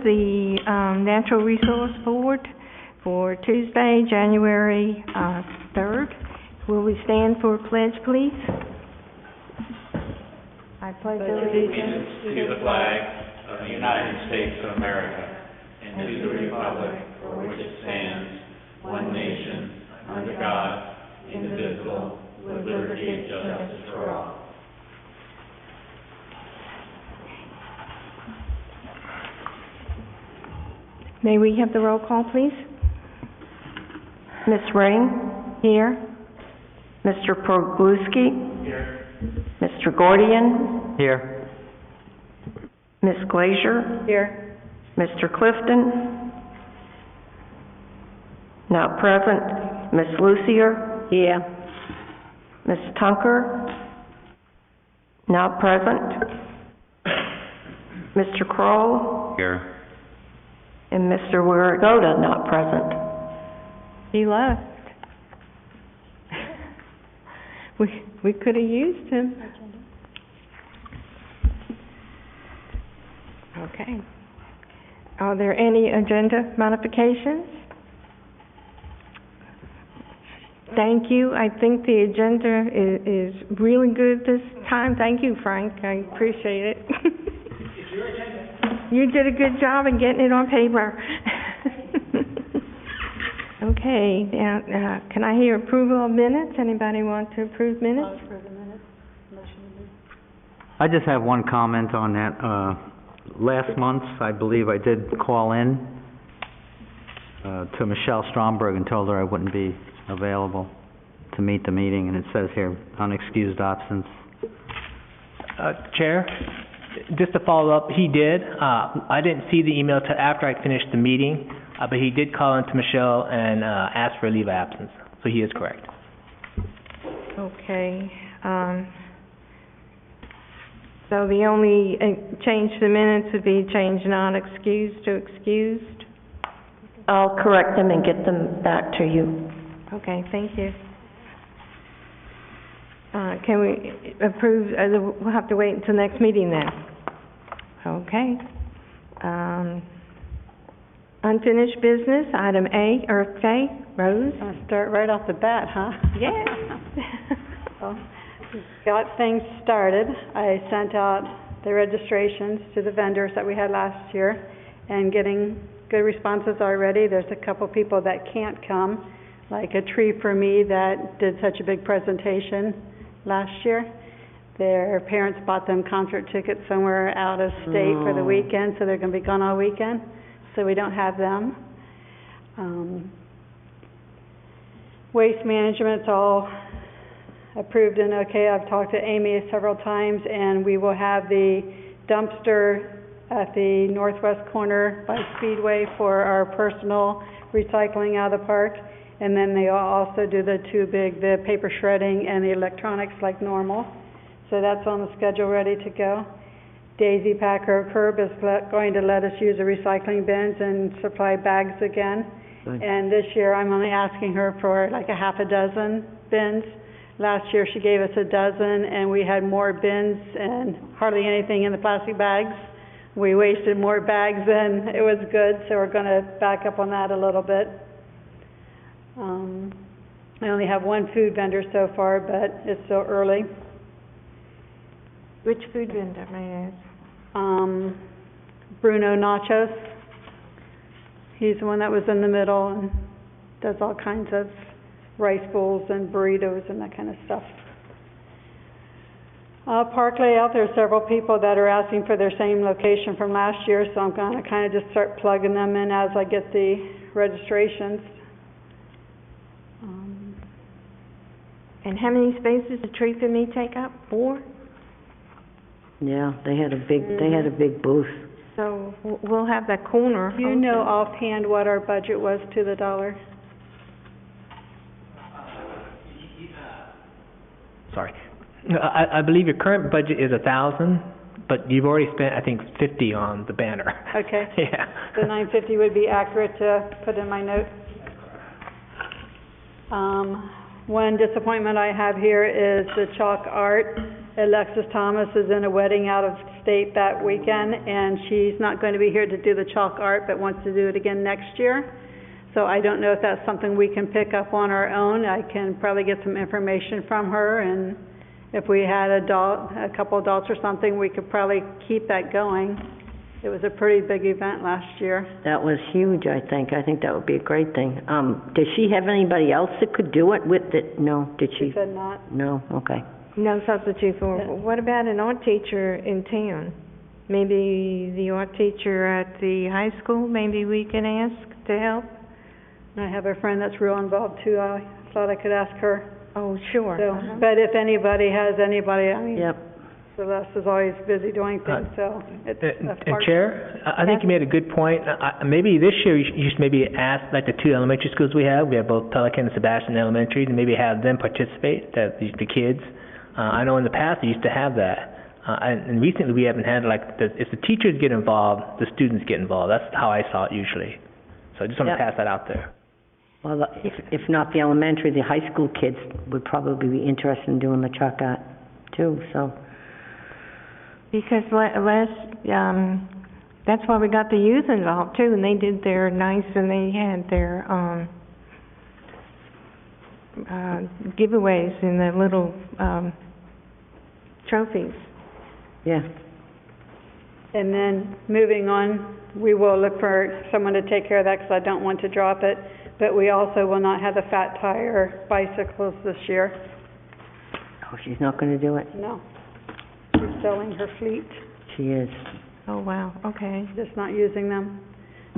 the Natural Resource Board for Tuesday, January 3rd. Will we stand for a pledge, please? I pledge allegiance to the flag of the United States of America and to the republic for which it stands, one nation, under God, indivisible, with liberty and justice for all. May we have the roll call, please? Ms. Ring? Here. Mr. Progluski? Here. Mr. Gordian? Here. Ms. Glazier? Here. Mr. Clifton? Not present. Ms. Lucier? Here. Ms. Tunker? Not present. Mr. Kroll? Here. And Mr. Wiragoda, not present. He left. We could have used him. Okay. Are there any agenda modifications? Thank you. I think the agenda is really good this time. Thank you, Frank. I appreciate it. It's your agenda. You did a good job in getting it on paper. Okay, now, can I hear approval of minutes? Anybody want to approve minutes? I'll approve the minutes. Motion to move. I just have one comment on that. Last month, I believe I did call in to Michelle Stromberg and told her I wouldn't be available to meet the meeting, and it says here, unexcused absence. Chair, just to follow up, he did. I didn't see the email till after I finished the meeting, but he did call into Michelle and ask for a leave of absence, so he is correct. Okay, so the only change to the minutes would be change not excused to excused? I'll correct them and get them back to you. Okay, thank you. Can we approve, we'll have to wait until next meeting then. Okay. Unfinished business, item A, Earth Day. Rose? I'll start right off the bat, huh? Yeah. Well, got things started. I sent out the registrations to the vendors that we had last year and getting good responses already. There's a couple people that can't come, like a Tree for Me that did such a big presentation last year. Their parents bought them concert tickets somewhere out of state for the weekend, so they're going to be gone all weekend, so we don't have them. Waste management's all approved and okay. I've talked to Amy several times, and we will have the dumpster at the northwest corner by Speedway for our personal recycling out of the park. And then they also do the the paper shredding and the electronics like normal. So that's on the schedule, ready to go. Daisy Packer Curb is going to let us use the recycling bins and supply bags again. Thanks. And this year I'm only asking her for like a half a dozen bins. Last year she gave us a dozen and we had more bins and hardly anything in the plastic bags. We wasted more bags than it was good, so we're going to back up on that a little bit. I only have one food vendor so far, but it's still early. Which food vendor, may I ask? Bruno Nachos. He's the one that was in the middle and does all kinds of rice bowls and burritos and that kind of stuff. Park layout, there's several people that are asking for their same location from last year, so I'm going to kind of just start plugging them in as I get the registrations. And how many spaces did Tree for Me take up? 4? Yeah, they had a big booth. So we'll have that corner. Do you know offhand what our budget was to the dollar? Sorry. I believe your current budget is 1,000, but you've already spent, I think, 50 on the banner. Okay. Yeah. The 950 would be accurate to put in my notes. One disappointment I have here is the chalk art. Alexis Thomas is in a wedding out of state that weekend, and she's not going to be here to do the chalk art, but wants to do it again next year. So I don't know if that's something we can pick up on our own. I can probably get some information from her, and if we had a couple adults or something, we could probably keep that going. It was a pretty big event last year. That was huge, I think. I think that would be a great thing. Does she have anybody else that could do it with it? No, did She she? said not. No, okay. No substitute for, Yeah. what about an art teacher in town? Maybe the art teacher at the high school, maybe we can ask to help? I have a friend that's real involved too. I thought I could ask her. Oh, sure. So, Uh-huh. but if anybody has anybody, I mean, Yep. Celeste is always busy doing things, so it's a And part. Chair, I think you made a good point. Maybe this year you should maybe ask, like the two elementary schools we have both Pelican and Sebastian Elementary, and maybe have them participate, the kids. I know in the past they used to have that. And recently we haven't had if the teachers get involved, the students get involved. That's how I saw it usually. So I just want to Yep. pass that out there. Well, if not the elementary, the high school kids would probably be interested in doing the chalk art too, so. Because that's why we got the youth involved too, and they did their nice, and they had their, giveaways in the little, trophies. Yeah. And then, moving on, we will look for someone to take care of that, because I don't want to drop it. But we also will not have the Fat Tire bicycles this year. Oh, she's not gonna do it? No. She's selling her fleet, She is. Oh, wow, okay. just not using them.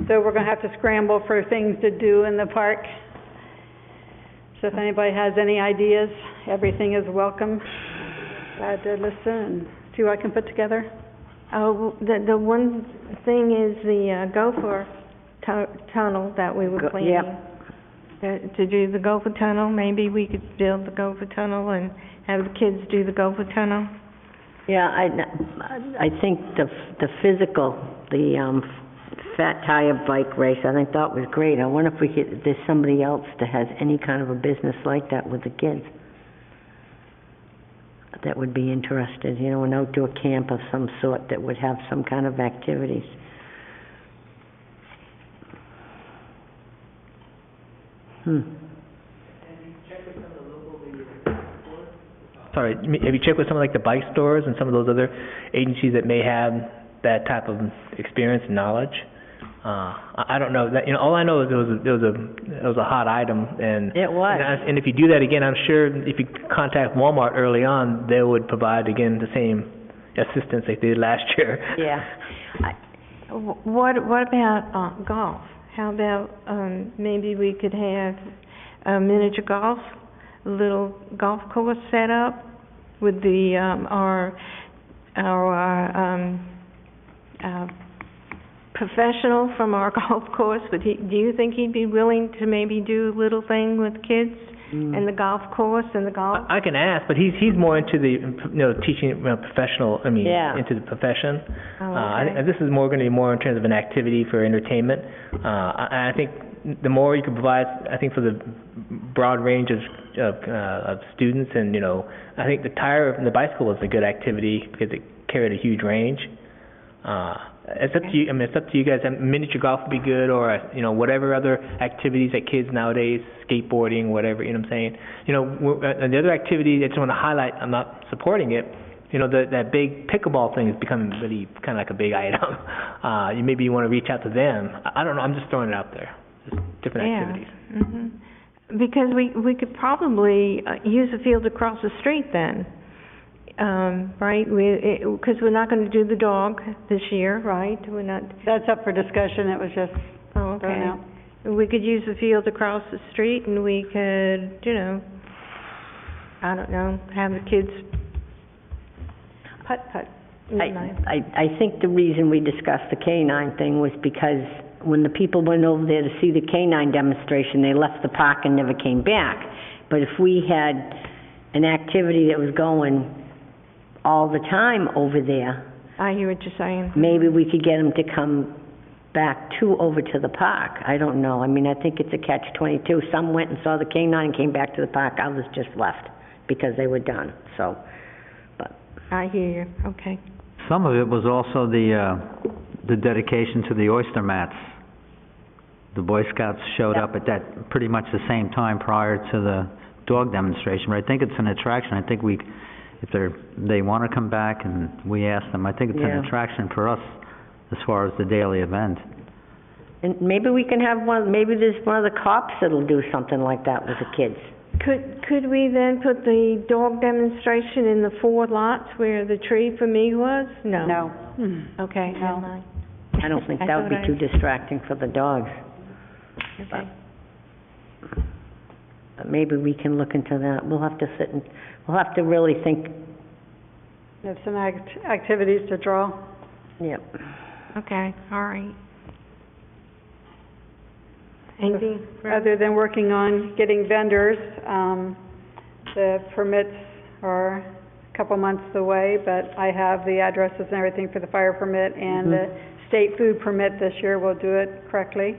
So we're gonna have to scramble for things to do in the park. So if anybody has any ideas, everything is welcome. Glad to listen and see what I can put together. Oh, the one thing is the Gopher tunnel that we were planning. Yep. To do the Gopher tunnel, maybe we could build the Gopher tunnel and have the kids do the Gopher tunnel. Yeah, I think the physical, the Fat Tire bike race, I think that was great. I wonder if there's somebody else that has any kind of a business like that with the kids that would be interested, an outdoor camp of some sort that would have some kind of activities. Sorry, have you checked with some of the bike stores and some of those other agencies that may have that type of experience and knowledge? I don't know that, all I know is it was a hot item, and It was. and if you do that again, I'm sure if you contact Walmart early on, they would provide again the same assistance they did last year. Yeah. What about golf? How about maybe we could have a miniature golf, a little golf course set up with the our professional from our golf course. Do you think he'd be willing to maybe do a little thing with kids and the golf course and the golf? I can ask, but he's more into the teaching professional. Yeah. Into the profession. Oh, okay. And this is more going to be more in terms of an activity for entertainment. I think the more you can provide, I think for the broad range of students, and I think the bicycle was a good activity because it carried a huge range. It's up to you. It's up to you guys. Miniature golf would be good, or whatever other activities that kids nowadays, skateboarding, whatever. You know what I'm saying? And the other activity I just want to highlight. I'm not supporting it. That big pickleball thing is becoming really kind of like a big item. Maybe you want to reach out to them. I don't know. I'm just throwing it out there. Just different activities. Mm-hmm. Because we could probably use the field across the street then. Right, because we're not going to do the dog this year, right? We're not. That's up for discussion, it was just Oh, thrown okay. out. We could use the field across the street, and we could, I don't know, have the kids putt-putt. I think the reason we discussed the K-9 thing was because when the people went over there to see the K-9 demonstration, they left the park and never came back. But if we had an activity that was going all the time over there, I hear what you're saying. maybe we could get them to come back over to the park. I don't know. I think it's a catch-22. Some went and saw the K-9 and came back to the park. Others just left because they were done, so. But I hear you, okay. Some of it was also the dedication to the oyster mats. The Boy Scouts showed up at that pretty much the same time prior to the dog demonstration, but I think it's an attraction. I think if they want to come back and we ask them, I think it's an Yeah. attraction for us as far as the daily event. And maybe we can have maybe there's one of the cops that'll do something like that with the kids. Could we then put the dog demonstration in the 4 lots where the tree for me was? No? No. Okay, No. never mind. I don't think I that would thought be too distracting for the dogs. Okay. But maybe we can look into that. We'll have to really think, Have some activities to draw. yep. Okay, all right. Anything? Other than working on getting vendors, the permits are a couple months away, but I have the addresses and everything for the fire permit and the state food permit this year. We'll do it correctly.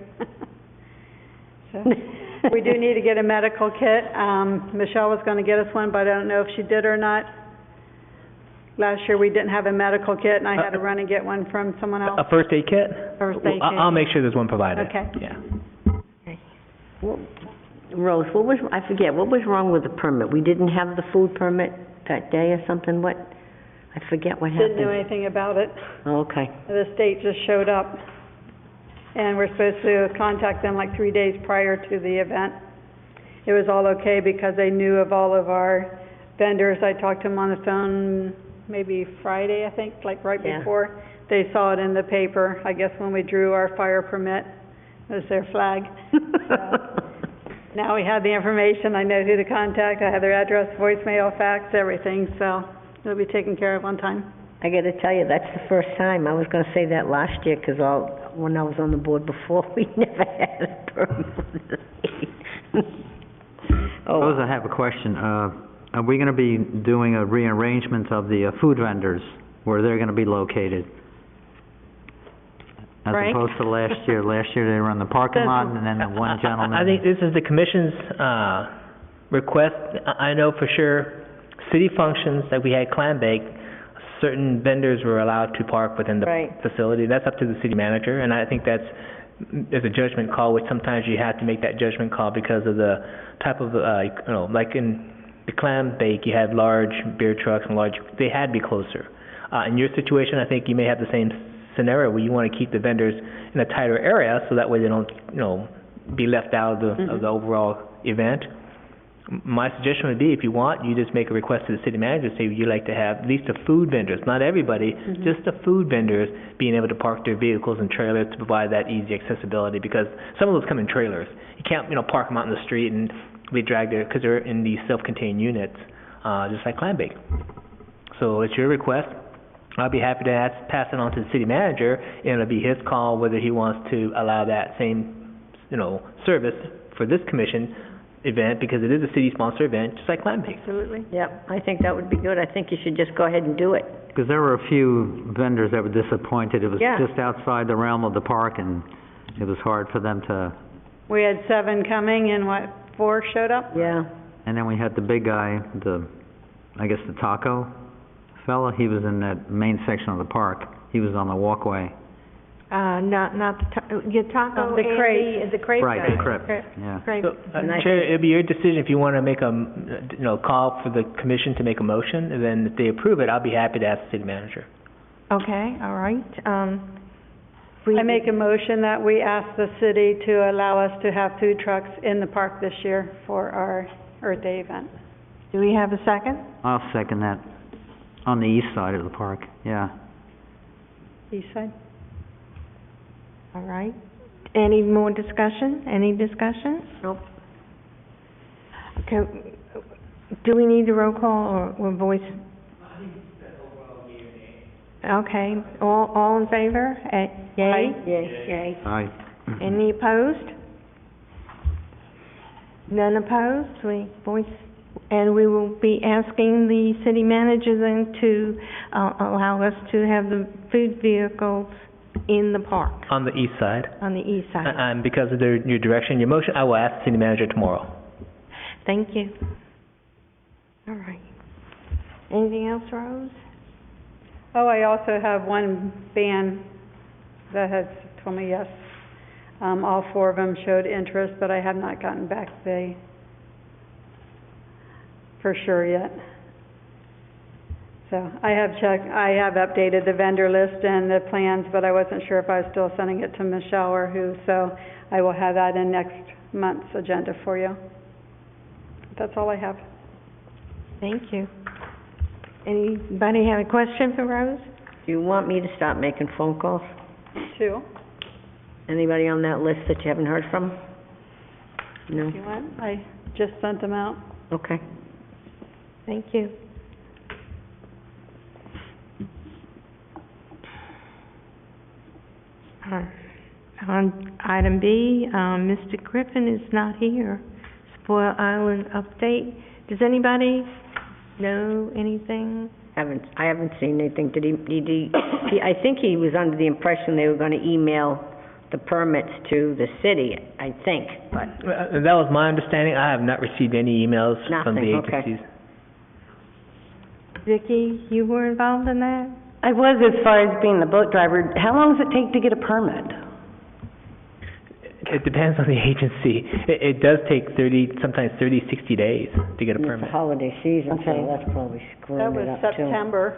So, we do need to get a medical kit. Michelle was gonna get us one, but I don't know if she did or not. Last year, we didn't have a medical kit, and I had to run and get one from someone else. A first aid kit? First aid kit. I'll make sure there's one provided. Okay. Yeah. Rose, I forget, what was wrong with the permit? We didn't have the food permit that day or something? I forget what happened. Didn't know anything about it. Oh, okay. The state just showed up, and we're supposed to contact them like 3 days prior to the event. It was all okay because they knew of all of our vendors. I talked to them on the phone maybe Friday, I think, like right Yeah. before. They saw it in the paper, I guess when we drew our fire permit, it was their flag. Now we have the information, I know who to contact, I have their address, voicemail, fax, everything, so it'll be taken care of on time. I gotta tell you, that's the first time. I was gonna say that last year, 'cause when I was on the board before, we never had a permit. Rose, I have a question. Are we gonna be doing a rearrangement of the food vendors, where they're gonna be located? As Frank? opposed to last year. Last year, they were in the parking lot, and then the one gentleman... I think this is the commission's request. I know for sure, city functions, like we had clam bake, certain vendors were allowed to park within the Right. facility. That's up to the city manager, and I think there's a judgment call, which sometimes you have to make that judgment call because of the type of, like in the clam bake, you had large beer trucks and they had to be closer. In your situation, I think you may have the same scenario where you want to keep the vendors in a tighter area so that way they don't, be left out of the overall event. My suggestion would be, if you want, you just make a request to the city manager, say you'd like to have at least the food vendors, not everybody, just the food vendors being able to park their vehicles and trailers to provide that easy accessibility, because some of those come in trailers. You can't, park them out in the street and be dragged there because they're in these self-contained units, just like clam bake. So it's your request. I'll be happy to pass it on to the city manager, and it'll be his call whether he wants to allow that same, service for this commission event, because it is a city-sponsored event, just like clam bake. Absolutely. Yep, I think that would be good. I think you should just go ahead and do it. Because there were a few vendors that were disappointed. It was Yeah. just outside the realm of the park, and it was hard for them to... We had 7 coming, and 4 showed up? Yeah. And then we had the big guy, the taco fella. He was in that main section of the park. He was on the walkway. Not your taco The and crate. the crate Right, guy. the crepe, yeah. Crate. So, And I Chair, it'll be your decision if you want to make a, call for the commission to make a motion, and then if they approve it, I'll be happy to ask the city manager. Okay, all right. I make a motion that we ask the city to allow us to have food trucks in the park this year for our Earth Day event. Do we have a second? I'll second that. On the east side of the park, yeah. East side? All right. Any more discussion? Any discussion? Nope. Okay, do we need a roll call or voice? Okay, all in favor? Yay? Yay. Aye. Any opposed? None opposed? We voice, and we will be asking the city manager then to allow us to have the food vehicles in the park, On the east side. on the east side. And because of your direction, your motion, I will ask the city manager tomorrow. Thank you. All right. Anything else, Rose? Oh, I also have one band that has told me yes. All 4 of them showed interest, but I have not gotten back for sure yet. So I have updated the vendor list and the plans, but I wasn't sure if I was still sending it to Michelle or who, so I will have that in next month's agenda for you. That's all I have. Thank you. Anybody have a question for Rose? Do you want me to start making phone calls? 2, Anybody on that list that you haven't heard from? No? if you want. I just sent them out. Okay. Thank you. On item B, Mr. Griffin is not here. Spoil Island update. Does anybody know anything? I haven't seen anything. I think he was under the impression they were gonna email the permits to the city, I think, but That was my understanding. I have not received any emails from the Nothing, okay. agencies. Vicki, you were involved in that? I was, as far as being the boat driver. How long does it take to get a permit? It depends on the agency. It does take 60 days to get a it's permit. the holiday season, so Okay. that's probably That screwing was it up too. September.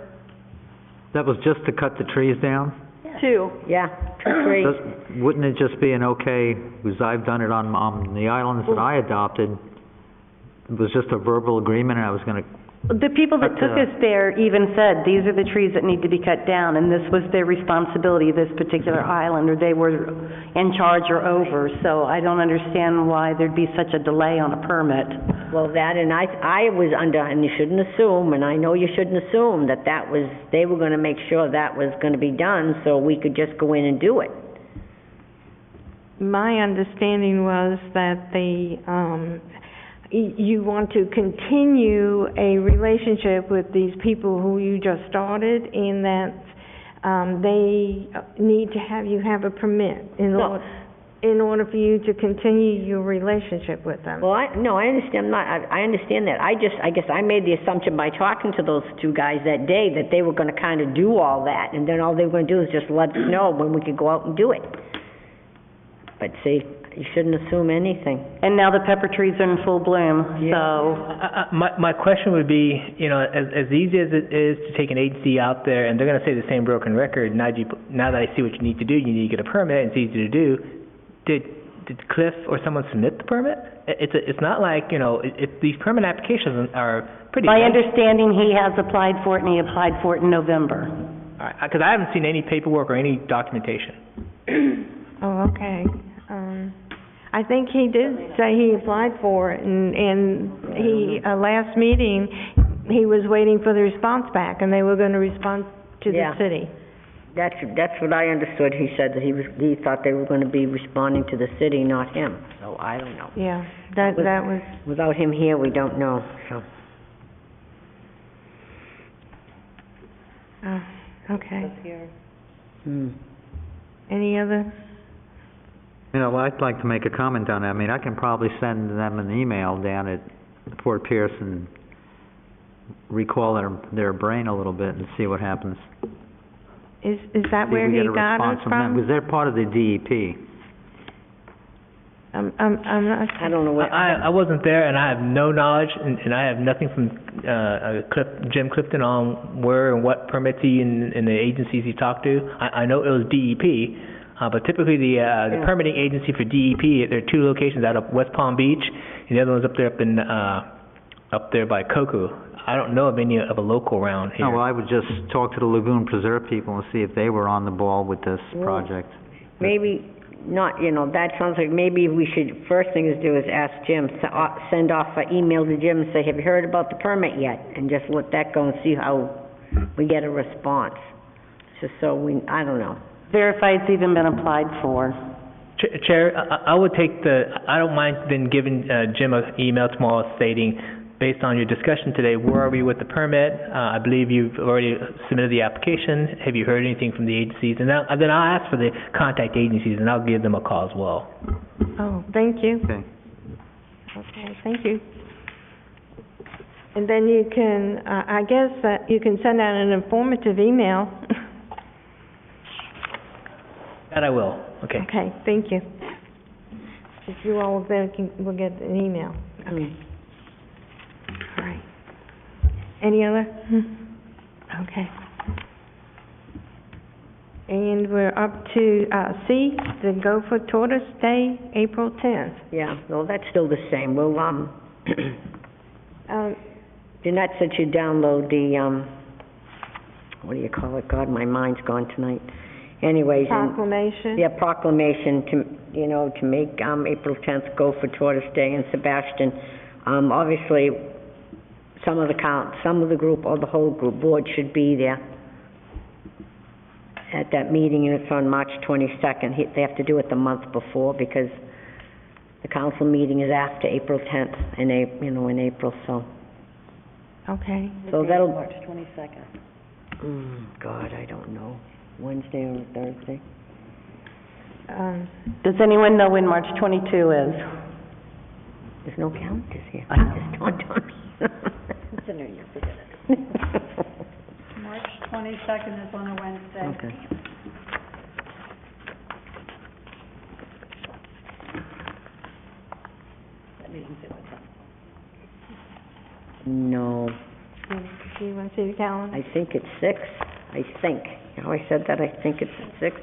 That was just to cut the trees down? 2. Yeah, 2, 3. Wouldn't it just be an okay, because I've done it on the islands that I adopted, it was just a verbal agreement, and I was gonna, The people that But, took us there even said, these are the trees that need to be cut down, and this was their responsibility, this particular island, or they were in charge or over, so I don't understand why there'd be such a delay on a permit. Well, that, and I was under, and you shouldn't assume, and I know you shouldn't assume, that they were gonna make sure that was gonna be done, so we could just go in and do it. My understanding was that you want to continue a relationship with these people who you just started, and that they need to have you have a permit in order for you to continue your relationship with them. Well, I understand, I understand that. I guess I made the assumption by talking to those 2 guys that day that they were gonna kinda do all that, and then all they were gonna do is just let us know when we could go out and do it. But see, you shouldn't assume anything. And now the pepper trees are in full bloom, so, My question would be, you know, as easy as it is to take an agency out there, and they're gonna say the same broken record, now that I see what you need to do, you need to get a permit, it's easy to do. Did Cliff or someone submit the permit? It's not like, you know, these permit applications are pretty my basic. understanding, he has applied for it, and he applied for it in November. All right, 'cause I haven't seen any paperwork or any documentation. Oh, okay. I think he did say he applied for it, and he, last meeting, he was waiting for the response back, and they were gonna respond to the Yeah. city. That's what I understood. He said that he thought they were gonna be responding to the city, not him. So I don't know. Yeah, that was, Without him here, we don't know, so. okay. Hmm. Any other? you know, I'd like to make a comment on that. I mean, I can probably send them an email down at Fort Pierce and recall their brain a little bit and see what happens. Is that where he got us from? Because they're part of the DEP. I'm not. I don't know what. I wasn't there, and I have no knowledge, and I have nothing from Jim Clifton on where and what permits he and the agencies he talked to. I know it was DEP, but typically the permitting agency for DEP, there are 2 locations out of West Palm Beach, and the other one's up there by Cocoa. I don't know of any of a local around here. Oh, well, I would just talk to the Lagoon Preserve people and see if they were on the ball with this project. Maybe not, you know, that sounds like maybe we should, first thing is do is ask Jim, send off an email to Jim and say, have you heard about the permit yet? And just let that go and see how we get a response. Just so I don't know. Verify it's even been applied for. Chair, I would take I don't mind then giving Jim an email tomorrow stating, based on your discussion today, where are we with the permit? I believe you've already submitted the application. Have you heard anything from the agencies? And then I'll ask for the contact agencies, and I'll give them a call as well. Oh, thank you. Okay. Okay, thank you. And then you can, I guess that you can send out an informative email. That I will, okay. Okay, thank you. If you all then will get an email. Okay. All right. Any other? Okay. And we're up to, C, the Gopher Tortoise Day, April 10th. Yeah, well, that's still the same. We'll, Jeanette said she'd download the, what do you call it? God, my mind's gone tonight. Anyways. Proclamation. Yeah, proclamation to, you know, to make, April 10th Gopher Tortoise Day in Sebastian. Obviously, some of the group or the whole group board should be there at that meeting, and it's on March 22nd. They have to do it the month before because the council meeting is after April 10th in April, so. Okay. So that'll. March 22nd. God, I don't know. Wednesday or Thursday? Does anyone know when March 22 is? There's no calendars here. Just don't tell me. It's a New Year, forget it. March 22nd is on a Wednesday. Okay. No, Do you want to see the calendar? I think it's 6. I think. Now I said that, I think it's 6.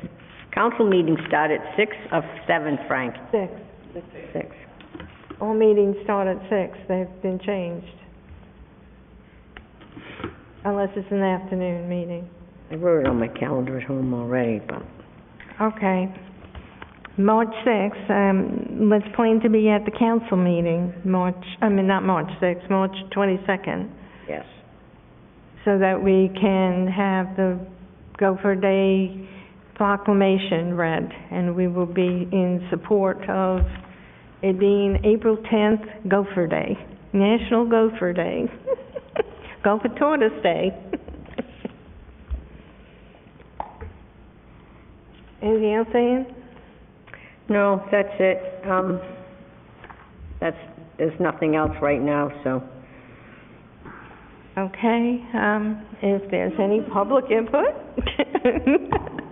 Council meetings start at 6 or 7, Frank? 6. 6. All meetings start at 6. They've been changed. Unless it's an afternoon meeting. I wrote it on my calendar at home already, but. Okay. March 6th, let's plan to be at the council meeting, not March 6th, March 22nd, Yes. so that we can have the Gopher Day proclamation read, and we will be in support of it being April 10th, Gopher Day, National Gopher Day, Gopher Tortoise Day. Anything else, Ann? No, that's it. There's nothing else right now, so. Okay, if there's any public input?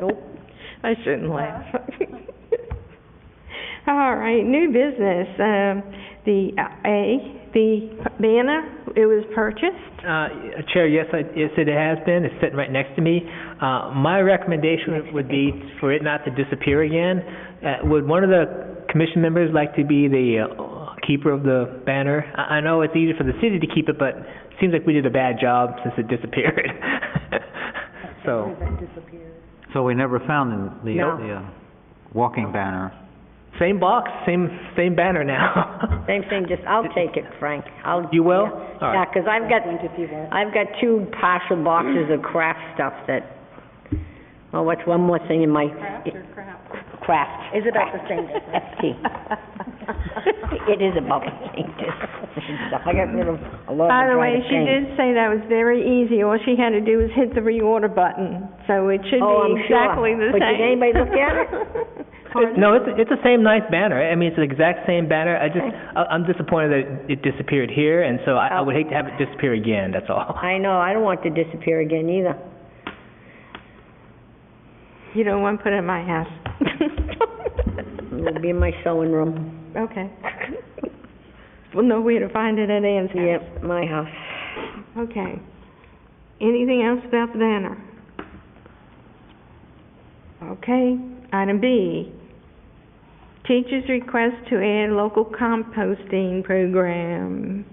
Nope. I shouldn't laugh. All right, new business, the banner, it was purchased? Chair, yes, it has been. It's sitting right next to me. My recommendation would be for it not to disappear again. Would one of the commission members like to be the keeper of the banner? I know it's easy for the city to keep it, but it seems like we did a bad job since it disappeared. So we never found the No. walking banner. Same box, same banner now. Same thing, just, I'll take it, Frank. You will? Yeah. All Yeah, right. 'cause I've got 2 partial boxes of craft stuff that, oh, what's one more thing in my... Craft. Is about the same FT. It is about the same stuff. I got rid of a lot of By the way, dried she paint. did say that was very easy. All she had to do was hit the reorder button, so it should Oh, be I'm sure. exactly the But same. did anybody look at it? No, it's the same nice banner. I mean, it's the exact same banner. I'm disappointed that it disappeared here, and so I would hate to have it disappear again, that's all. I know, I don't want it to disappear again either. You don't want to put it in my house. It'll be in my sewing room. Okay. We'll know where to find it at Ann's house. Yep, my house. Okay. Anything else about the banner? Okay. Item B, teachers' request to add local composting program.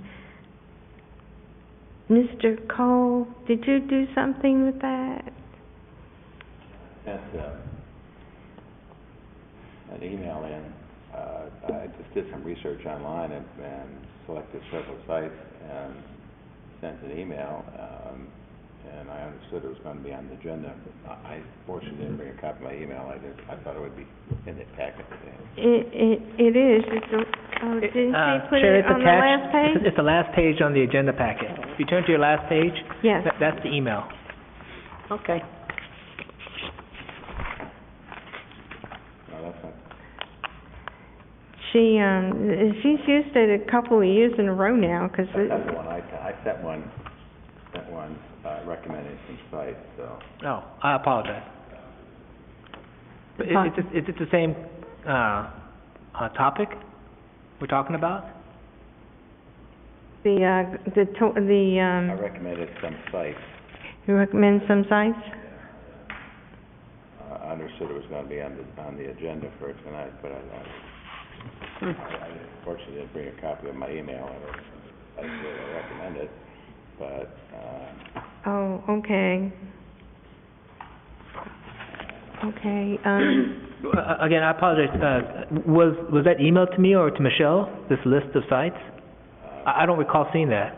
Mr. Cole, did you do something with that? Sent an email in. I just did some research online and selected several sites and sent an email. And I understood it was going to be on the agenda. I fortunately didn't bring a copy of my email. I thought it would be in the packet today. It is. It's didn't she put Chair, it it's on the last attached. page? It's the last page on the agenda packet. If you turn to your last page, Yes. that's the email. Okay. No, that's not. she's used it a couple of years in a row now, 'cause it, That's the one, I sent one, recommending some sites, so. Oh, I apologize. But is it the same, topic we're talking about? I recommended some sites. you recommend some sites? I understood it was gonna be on the agenda for tonight, but I unfortunately didn't bring a copy of my email, I recommended, but, Oh, okay. Okay, Again, I apologize, was that emailed to me or to Michelle, this list of sites? I don't recall seeing that.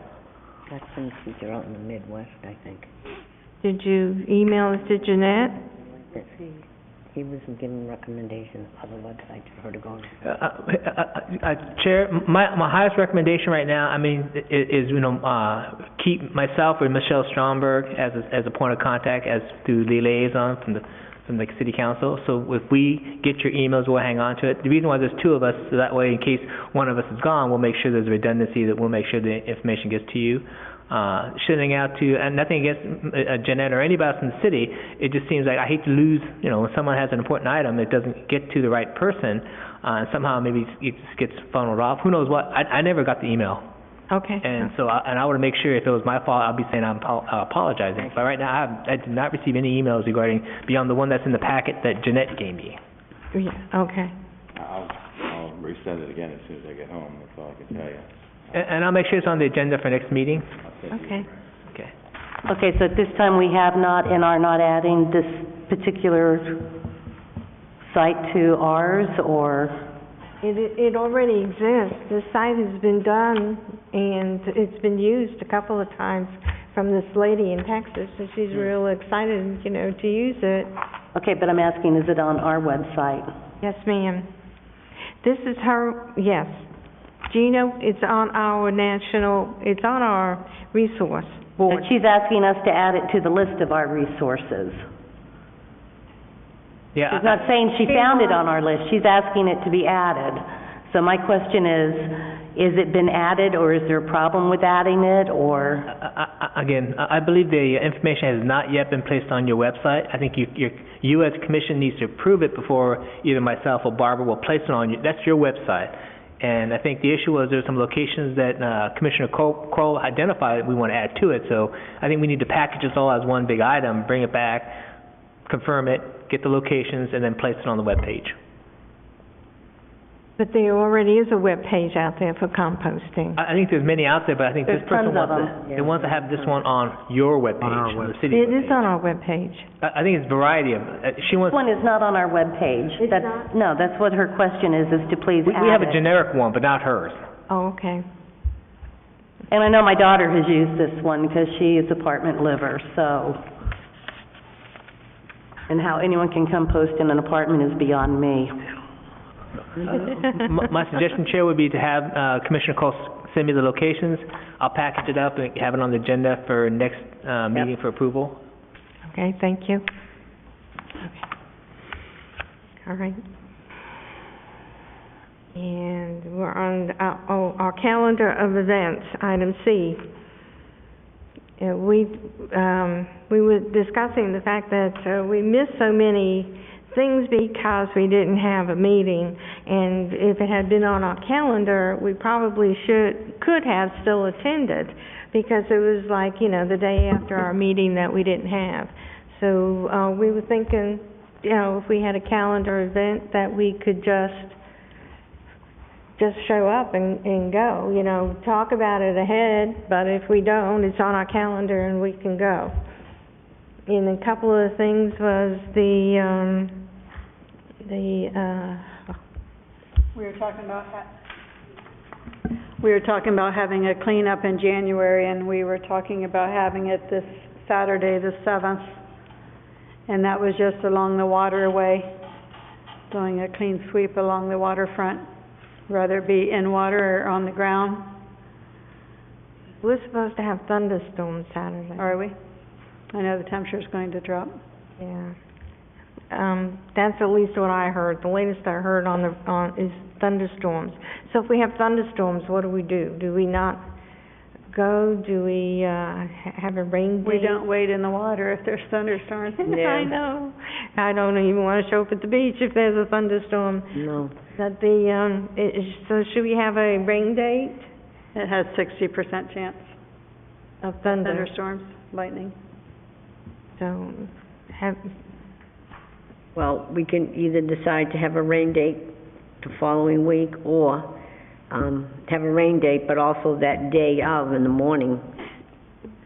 That's some seats are out in the Midwest, I think. did you email it to Jeanette? He was giving recommendations of other websites for her to go on. Chair, my highest recommendation right now, I mean, is keep myself or Michelle Stromberg as a point of contact, as through the liaison from the city council. So if we get your emails, we'll hang on to it. The reason why there's two of us, so that way in case one of us is gone, we'll make sure there's redundancy, that we'll make sure the information gets to you. Shouldn't out to, and nothing against Jeanette or anybody else in the city, it just seems like I hate to lose, when someone has an important item, it doesn't get to the right person, and somehow maybe it just gets funneled off. Who knows what? I never got the email. Okay. And so, I want to make sure if it was my fault, I'll be saying I'm apologizing. But right now, I did not receive any emails regarding, beyond the one that's in the packet that Jeanette gave me. Yeah, okay. I'll resend it again as soon as I get home, that's all I can tell you. And I'll make sure it's on the agenda for next meeting. Okay. Okay. Okay, so at this time, we have not and are not adding this particular site to ours, or? It already exists. The site has been done, and it's been used a couple of times from this lady in Texas, and she's real excited, to use it. Okay, but I'm asking, is it on our website? Yes, ma'am. This is her, yes. Gino, it's on our resource board. But she's asking us to add it to the list of our resources. Yeah. She's not saying she found it on our list, she's asking it to be added. So my question is it been added, or is there a problem with adding it, or? Again, I believe the information has not yet been placed on your website. I think you as a commission needs to approve it before either myself or Barbara will place it on you. That's your website. And I think the issue was there's some locations that Commissioner Kroll identified we want to add to it. So I think we need to package this all as one big item, bring it back, confirm it, get the locations, and then place it on the webpage. But there already is a web page out there for composting. I think there's many out there, but I think this There's person tons of wants them. it. They want to have this one on your webpage, On our the website. city It is webpage. on our web page. I think it's a variety of, she This wants, one is not on our webpage. It's That's- not? No, that's what her question is to please add it. we have a generic one, but not hers. Oh, okay. And I know my daughter has used this one because she is apartment liver, so. And how anyone can compost in an apartment is beyond me. My suggestion, Chair, would be to have Commissioner Cole send me the locations. I'll package it up and have it on the agenda for next meeting for approval. Okay, thank you. Okay. All right. And we're on our calendar of events, item C. We were discussing the fact that we missed so many things because we didn't have a meeting, and if it had been on our calendar, we probably could have still attended, because it was like, the day after our meeting that we didn't have. So, we were thinking, if we had a calendar event, that we could just show up and go, talk about it ahead, but if we don't, it's on our calendar and we can go. And a couple of things was We were talking about having a cleanup in January, and we were talking about having it this Saturday, the 7th. And that was just along the waterway, doing a clean sweep along the waterfront, whether it be in water or on the ground. We're supposed to have thunderstorms Saturday. Are we? I know the temperature's going to drop. Yeah. That's at least what I heard. The latest I heard is thunderstorms. So if we have thunderstorms, what do? Do we not go? Do we, have a rain date? We don't wade in the water if there's thunderstorms. I know. I don't even want to show up at the beach if there's a thunderstorm. No. But so should we have a rain date It has 60% chance of thunder? thunderstorms, lightning. So, Well, we can either decide to have a rain date the following week, or, have a rain date, but also that day of, in the morning,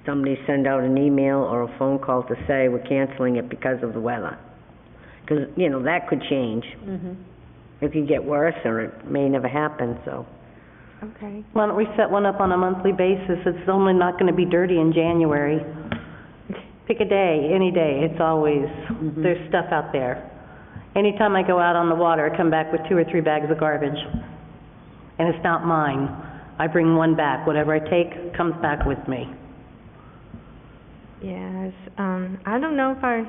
somebody send out an email or a phone call to say we're canceling it because of the weather. Because, that could change. It could get worse, or it may never happen, so. okay. Why don't we set one up on a monthly basis? It's only not gonna be dirty in January. Pick a day, any day, it's always, there's stuff out there. Anytime I go out on the water, I come back with 2 or 3 bags of garbage. And it's not mine. I bring one back. Whatever I take comes back with me. Yes, I don't know if I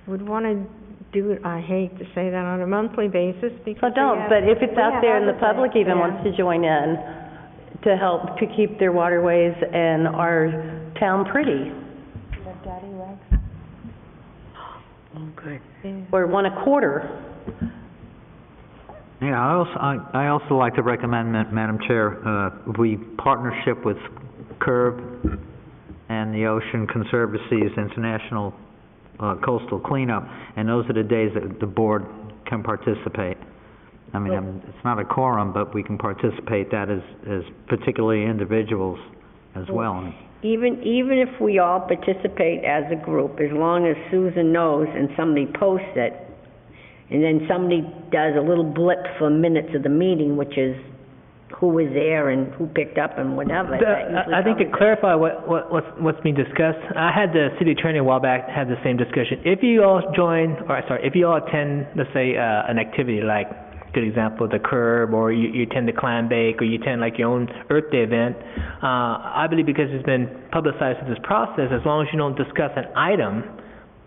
would want to do it, I hate to say that, on a monthly basis, because So don't, but if it's out there and the public even yeah. wants to join in to help to keep their waterways and our town pretty, Oh, good. or 1/4. Yeah, I also like to recommend, Madam Chair, we partnership with CURB and the Ocean Conservancy's International Coastal Cleanup, and those are the days that the board can participate. I mean, it's not a quorum, but we can participate that as particularly individuals as well. Even if we all participate as a group, as long as Susan knows and somebody posts it, and then somebody does a little blip for minutes of the meeting, which is who was there and who picked up and whatever. that usually I think to covers it. clarify what's being discussed, I had the city attorney a while back have the same discussion. If you all if you all attend, let's say, an activity like, good example, the CURB, or you attend the clam bake, or you attend like your own Earth Day event, I believe because it's been publicized through this process, as long as you don't discuss an item,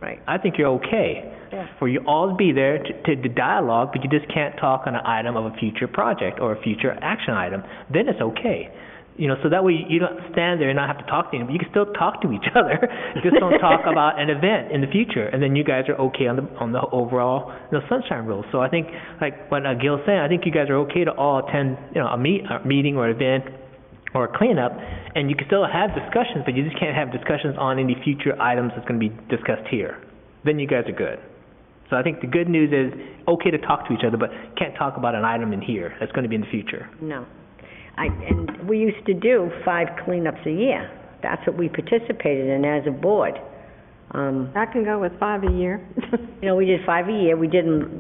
Right. I think you're okay. Yeah. For you all to be there to dialogue, but you just can't talk on an item of a future project or a future action item, then it's okay. So that way you don't stand there and not have to talk to anyone. You can still talk to each other, just don't talk about an event in the future, and then you guys are okay on the overall, sunshine rules. So I think, like what Gil's saying, I think you guys are okay to all attend, a meeting or event or a cleanup, and you can still have discussions, but you just can't have discussions on any future items that's going to be discussed here. Then you guys are good. So I think the good news is, okay to talk to each other, but can't talk about an item in here that's going to be in the future. No. And we used to do 5 cleanups a year. That's what we participated in as a board. I can go with 5 a year. We did 5 a year. We did them,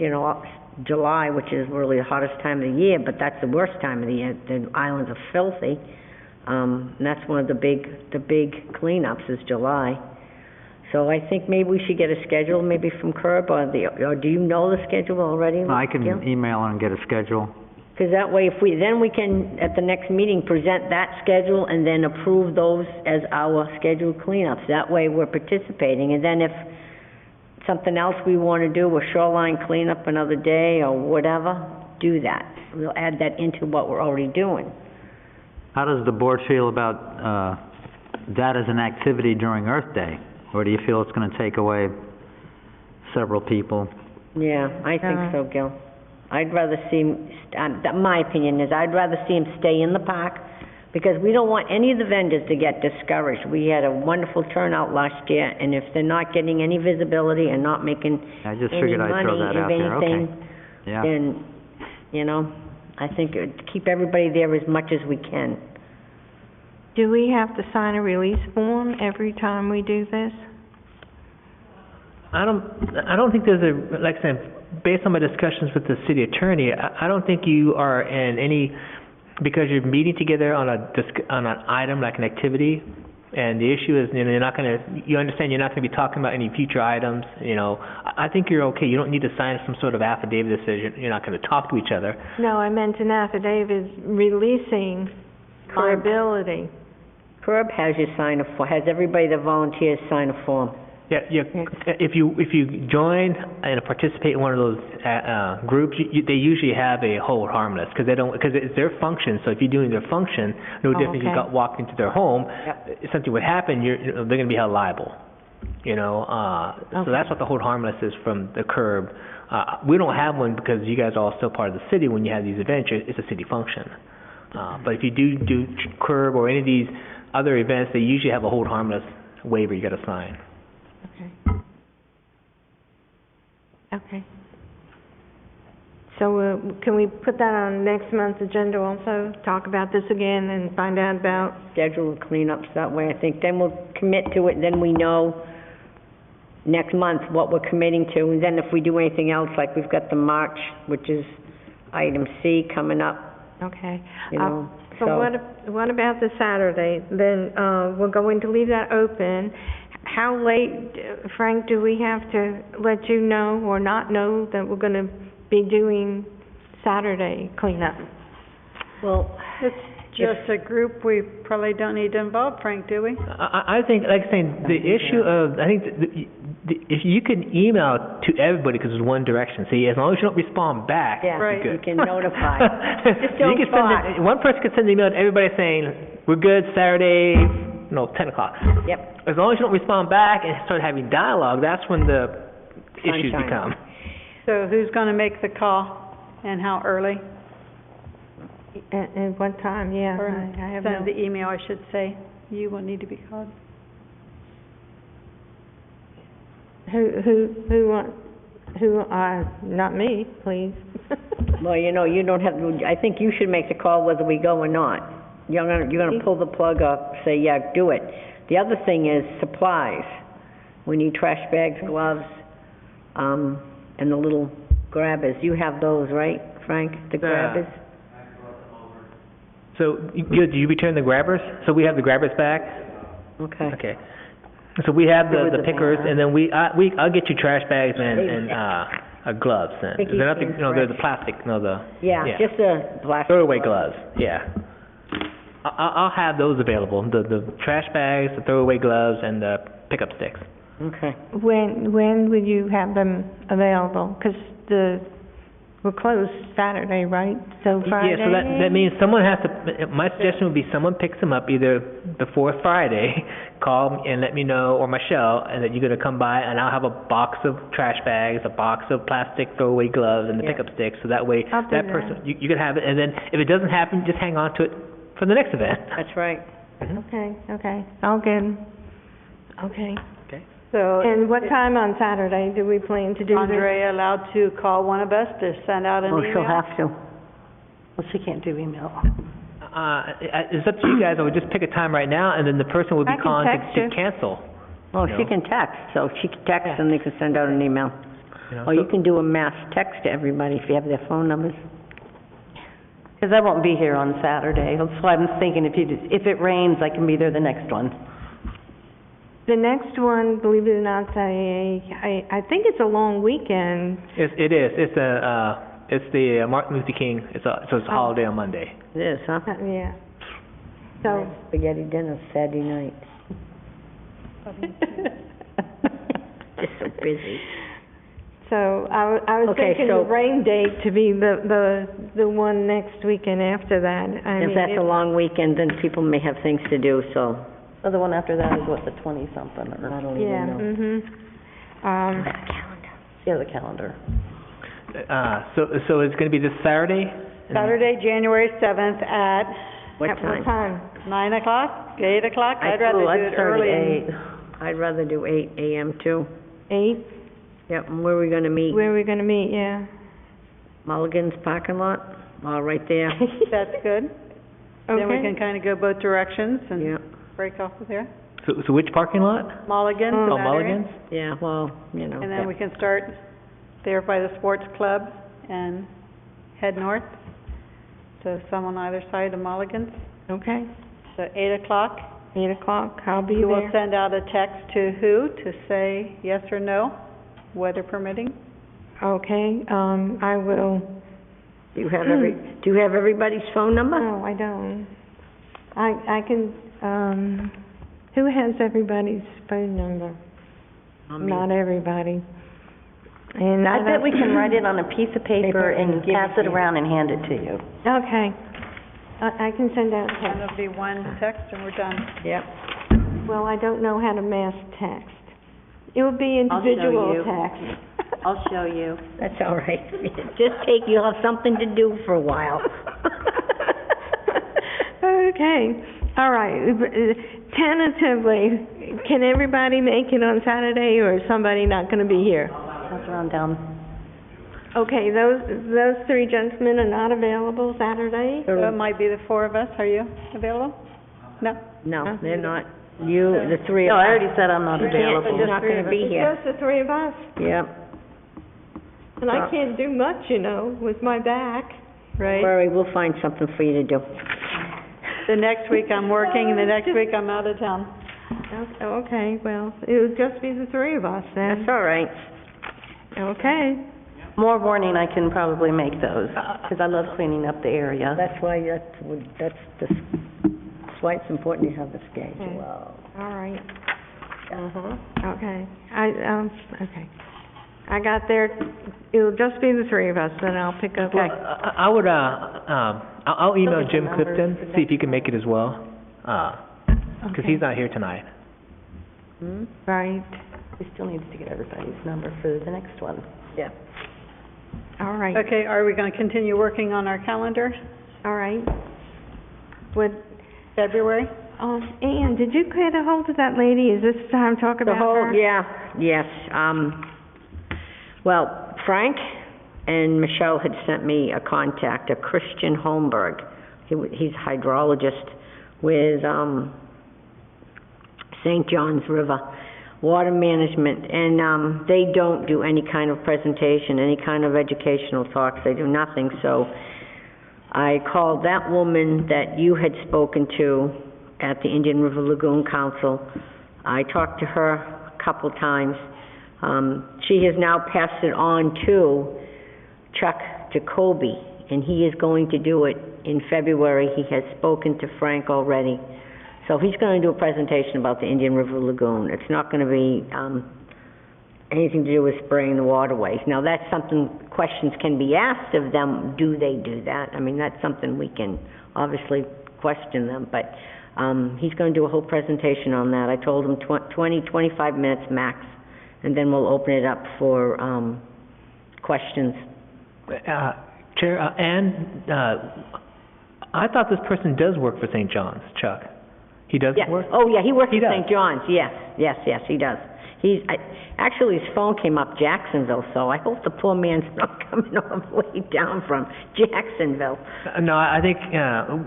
July, which is really the hottest time of the year, but that's the worst time of the year. The islands are filthy. And that's one of the big cleanups is July. So I think maybe we should get a schedule, maybe from CURB, or do you know the schedule already? I can Gil? email and get a schedule. Because that way, then we can, at the next meeting, present that schedule and then approve those as our scheduled cleanups. That way, we're participating. And then if something else we want to do, a shoreline cleanup another day or whatever, do that. We'll add that into what we're already doing. How does the board feel about that as an activity during Earth Day? Or do you feel it's going to take away several people? Yeah, I think so, Gil. I'd rather see him, my opinion is, I'd rather see him stay in the park, because we don't want any of the vendors to get discouraged. We had a wonderful turnout last year, and if they're not getting any visibility and not making I just any figured I'd throw money, that out if there. Okay. anything, Yeah. then, I think it would keep everybody there as much as we can. Do we have to sign a release form every time we do this? I don't think there's like I said, based on my discussions with the city attorney, I don't think you are in any, because you're meeting together on an item like an activity, and the issue is, you're not going to, you understand you're not going to be talking about any future items, I think you're okay. You don't need to sign some sort of affidavit that says you're not going to talk to each other. No, I meant an affidavit releasing liability. CURB has you sign has everybody that volunteers sign a form. Yeah, if you join and participate in one of those groups, they usually have a hold harmless, because it's their function. So if you're doing their function, no different if you okay. walked into their home, Yep. if something would happen, they're going to be held liable. You know, so that's what the hold harmless is from the curb. We don't have one because you guys are all still part of the city. When you have these events, it's a city function. But if you do curb or any of these other events, they usually have a hold harmless waiver you got to sign. Okay. Okay. So, can we put that on next month's agenda also? Talk about this again and find out about, Schedule the cleanups that way, I think. Then we'll commit to it, then we know next month what we're committing to. And then if we do anything else, like we've got the March, which is item C coming up, okay. you know, So what about the Saturday? Then, we're going to leave that open. How late, Frank, do we have to let you know or not know that we're gonna be doing Saturday cleanup? Well, it's just a group, we probably don't need to involve Frank, do we? I think, like I saying, the issue of, I think, if you can email to everybody, because it's one direction, see, as long as you don't respond back, yeah, Right. you're you good. can notify. Just You don't can send talk. one person can send an email to everybody saying, we're good Saturday, 10 o'clock. Yep. As long as you don't respond back and start having dialogue, that's when the issues Sunshine. become. So who's gonna make the call and how early? At what time? Yeah, Or I have no... send the email, I should say. You will need to be called. Not me, please. Well, you know, you don't have, I think you should make the call whether we go or not. You're gonna pull the plug up, say, yeah, do it. The other thing is supplies. We need trash bags, gloves, and the little grabbers. You have those, right, Frank, the grabbers? So, do you return the grabbers? So we have the grabbers back? Okay. Okay. So we have With the the pickers, bag. and then I'll get you trash bags and gloves then. Think They're not he's they're the plastic, Yeah, just a plastic. throwaway gloves, yeah. I'll have those available, the trash bags, the throwaway gloves, and the pickup sticks. Okay. When would you have them available? 'Cause we're closed Saturday, right? So Friday? Yeah, so that means someone has to, my suggestion would be someone picks them up either before Friday, call me and let me know, or Michelle, and that you're gonna come by, and I'll have a box of trash bags, a box of plastic throwaway gloves, and the Yeah. pickup sticks, so that way, I'll do that person, you can have it, and then if it doesn't happen, just hang on to it for the next event. That's right. Okay, all good. Okay. So And what time on Saturday do we plan to do this? Andrea allowed to call one of us to send out an Oh, email? she'll have to. Well, she can't do email. It's up to you guys, I would just pick a time right now, and then the person would be I can calling text to you. cancel. Well, No. she can text, so she can text and they can send out an email. You know, Or so- you can do a mass text to everybody if you have their phone numbers. Because I won't be here on Saturday. That's why I'm thinking if it rains, I can be there the next one. The next one, believe it or not, I think it's a long weekend. It is, it's the Martin Luther King, so it's a holiday on Monday. It is, huh? Yeah. So, Spaghetti dinner Saturday night. Just so busy. so I was Okay, thinking so- the rain date to be the one next weekend after that. I If mean, that's a long weekend, then people may have things to do, so So the one after that is what, the 20-something, I or, don't Yeah, even know. yeah, the calendar. So it's gonna be this Saturday? Saturday, January 7th at What At what time? time? 9 o'clock, 8 o'clock? I'd rather do it start early. at and- 8. I'd rather do 8 AM too. 8? Yep, and where are we gonna meet? Where are we gonna meet, yeah? Mulligan's parking lot? All right there. That's good. Then we Okay. can kind of go both directions and Yep, break off of there. So which parking lot? Mulligan's in Oh, that area. Mulligan's? yeah, well, you know. And then we can start there by the sports club and head north. So some on either side of Mulligan's. Okay, So 8 o'clock, 8 o'clock, I'll be you will there. send out a text to who to say yes or no, weather permitting? Okay, I will, Do you have everybody's phone number? no, I don't. I can, who has everybody's phone number? not everybody. And I bet we can write it on a piece of paper and and give pass it it to you. around and hand it to you. Okay. I can send out a And text. it'll be one text and we're done. Yep. Well, I don't know how to mass text. It would be I'll show individual you. text. I'll show you. That's all right. You'll have something to do for a while. Okay, all right. Tentatively, can everybody make it on Saturday, or is somebody not gonna be here? Pass around down. Okay, those three gentlemen are not available Saturday? So it might be the four of us. Are you available? No? No, they're not. You, the three No, of I us. already said I'm not You can't, available. you're not gonna be It's here. just the three of us, Yep. and I can't do much, with my back. Right? Don't worry, we'll find something for you to do. The next week I'm working and the next week I'm out of town. Okay, well, it would just be the three of us then. That's all right. Okay. More warning, I can probably make those, because I love cleaning up the area. That's why, that's why it's important to have the schedule. All right. Okay. Okay. I got there, it'll just be the three of us, then I'll pick up. Well, I would, I'll email Look at the Jim numbers. Clifton, see if he can make it as well, because he's not here tonight. Right. We still need to get everybody's number for the next one. Yeah. All right. Okay, are we gonna continue working on our calendar, All right. Would, February? Ann, did you get a hold of that lady? Is this time to talk The about whole, her? yes. Well, Frank and Michelle had sent me a contact, a Christian Holmberg. He's a hydrologist with, St. John's River Water Management, and, they don't do any kind of presentation, any kind of educational talks, they do nothing, so I called that woman that you had spoken to at the Indian River Lagoon Council. I talked to her a couple times. She has now passed it on to Chuck Jacoby, and he is going to do it in February. He has spoken to Frank already. So he's going to do a presentation about the Indian River Lagoon. It's not going to be anything to do with spraying the waterways. Now, that's something, questions can be asked of them, do they do that? I mean, that's something we can obviously question them, but he's going to do a whole presentation on that. I told him 25 minutes max, and then we'll open it up for questions. Chair, Ann, I thought this person does work for St. John's, Chuck. He does Yeah. work? Oh, yeah, he works He at does. St. John's, yes, he does. Actually, his phone came up Jacksonville, so I hope the poor man's not coming all the way down from Jacksonville. No, I think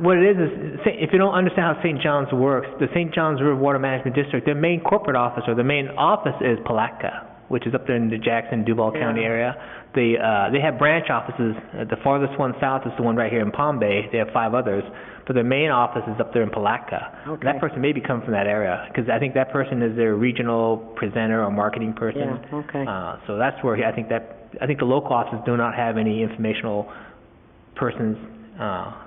what it is if you don't understand how St. John's works, the St. John's River Water Management District, their main corporate office or the main office is Palatka, which is up there in the Jackson, Duval County area. They have branch offices. The farthest one south is the one right here in Palm Bay. They have 5 others, but their main office is up there in Palatka. Okay. That person may be coming from that area because I think that person is their regional presenter or marketing person. Yeah, okay. So that's where I think the local offices do not have any informational persons,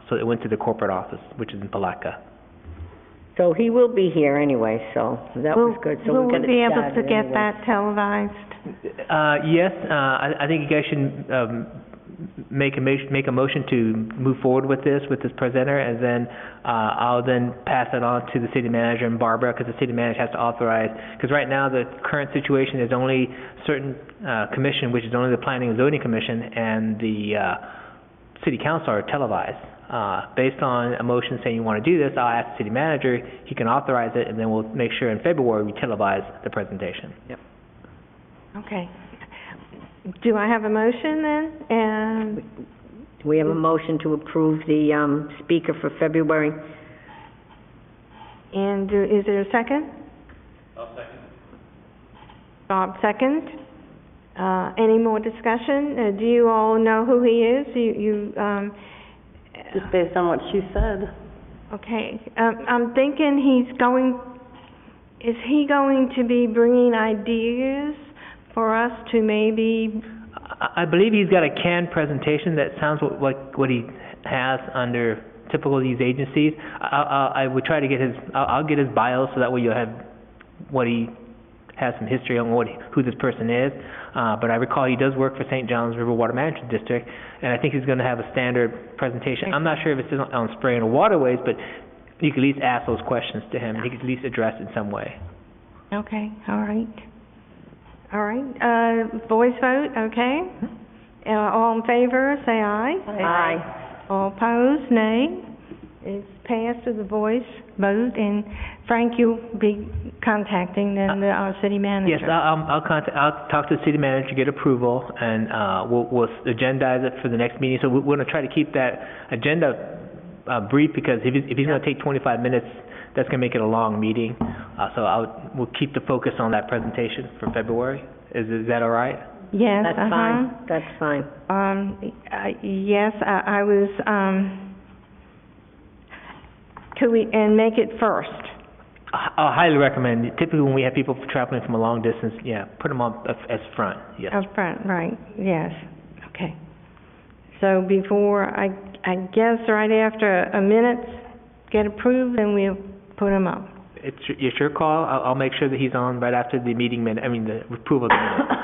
so it went to the corporate office, which is in Palatka. So he will be here anyway, so that was good. So Will we'll we get it be able to started get anyway. that televised? Yes, I think you guys should make a motion to move forward with this presenter, and then I'll then pass it on to the city manager and Barbara, because the city manager has to authorize, because right now the current situation is only certain commission, which is only the Planning and Zoning Commission, and the city council are televised. Based on a motion saying you want to do this, I'll ask the city manager, he can authorize it, and then we'll make sure in February we televise the presentation. Okay. Do I have a motion then? And Do we have a motion to approve the speaker for February? is there a second? I'll second. Bob second. Any more discussion? Do you all know who he is? Just based on what she said. Okay. I'm thinking is he going to be bringing ideas for us to maybe, I believe he's got a canned presentation that sounds like what he has under typical of these agencies. I would try to get I'll get his bio so that way you'll have what he has some history on who this person is. But I recall he does work for St. John's River Water Management District, and I think he's gonna have a standard presentation. I'm not sure if it's on spraying of waterways, but you could at least ask those questions to him, and he could at least address it in some way. Okay, all right. All right, voice vote, okay? All in favor, say aye. Aye. All opposed, nay. It's passed with a voice vote, and Frank, you'll be contacting then our city manager. Yes, I'll talk to the city manager, get approval, and we'll agendize it for the next meeting. So we're gonna try to keep that agenda brief, because if he's gonna take 25 minutes, that's gonna make it a long meeting. We'll keep the focus on that presentation for February. Is that all right? Yes, That's fine, that's fine. Yes, I was, could we, and make it first? I highly recommend, typically when we have people traveling from a long distance, put them on as front, yes. Up front, right, yes, okay. So before, I guess right after a minute get approved, then we'll put them up. It's your call. I'll make sure that he's on right after the meeting minute, the approval of the minute.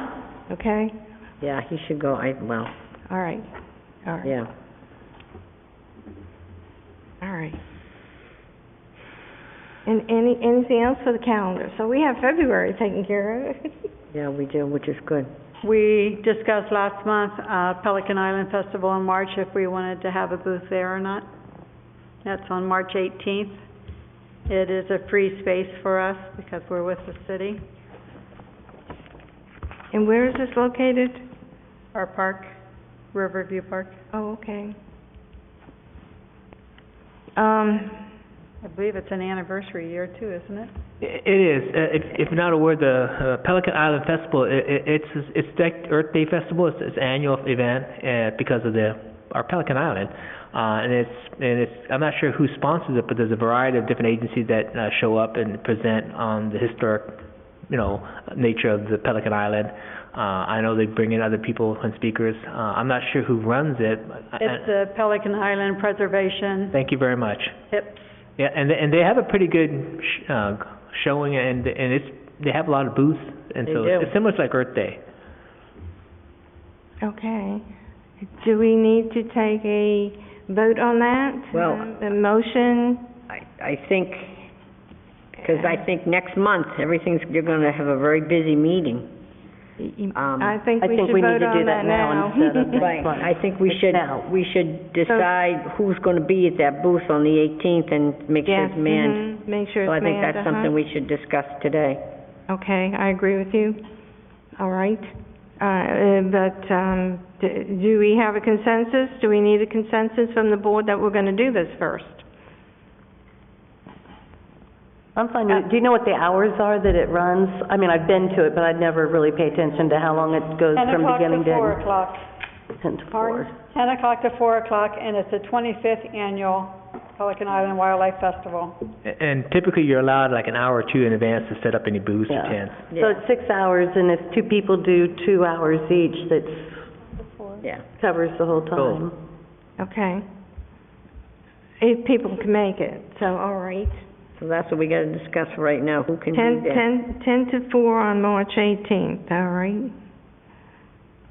Okay, Yeah, he should go, all right, yeah. all right. And anything else for the calendar? So we have February taken care of. Yeah, we do, which is good. We discussed last month, Pelican Island Festival in March, if we wanted to have a booth there or not. That's on March 18th. It is a free space for us because we're with the city. And where is this located? Our park, Riverview Park. Oh, okay. I believe it's an anniversary year too, isn't it? It is. If you're not aware, the Pelican Island Festival, it's the Earth Day Festival. It's an annual event because of our Pelican Island. And it's I'm not sure who sponsors it, but there's a variety of different agencies that show up and present on the historic, nature of the Pelican Island. I know they bring in other people and speakers. I'm not sure who runs it. It's the Pelican Island Preservation, Thank you very much. HIPS. Yeah, and they have a pretty good showing, and they have a lot of booths, and They so do. it's similar to like Earth Day. Okay. Do we need to take a vote on that? Well- A motion? I think, because I think next month, you're gonna have a very busy meeting. I think I we think should we need vote to do on that that now now. instead of next Right, month. I think we It's should, now. decide who's gonna be at that booth on the 18th and make sure Yes, it's manned. make sure So I it's think manned, that's something we should discuss today. Okay, I agree with you. All right. Do we have a consensus? Do we need a consensus from the board that we're gonna do this first? I'm fine. Do you know what the hours are that it runs? I mean, I've been to it, but I'd never really pay attention to how long it goes 10 from o'clock beginning to to 4 end. o'clock. 10 to 4. Pardon? 10 o'clock to 4 o'clock, and it's the 25th annual Pelican Island Wildlife Festival. And typically, you're allowed like an hour or two in advance to set up any booths or Yeah. tents. So it's 6 hours, and if two people do 2 hours each, that Yeah. covers the whole time. Okay. If people can make it, so, all right. So that's what we gotta discuss right now, who can do 10 that. to 4 on March 18th, all right?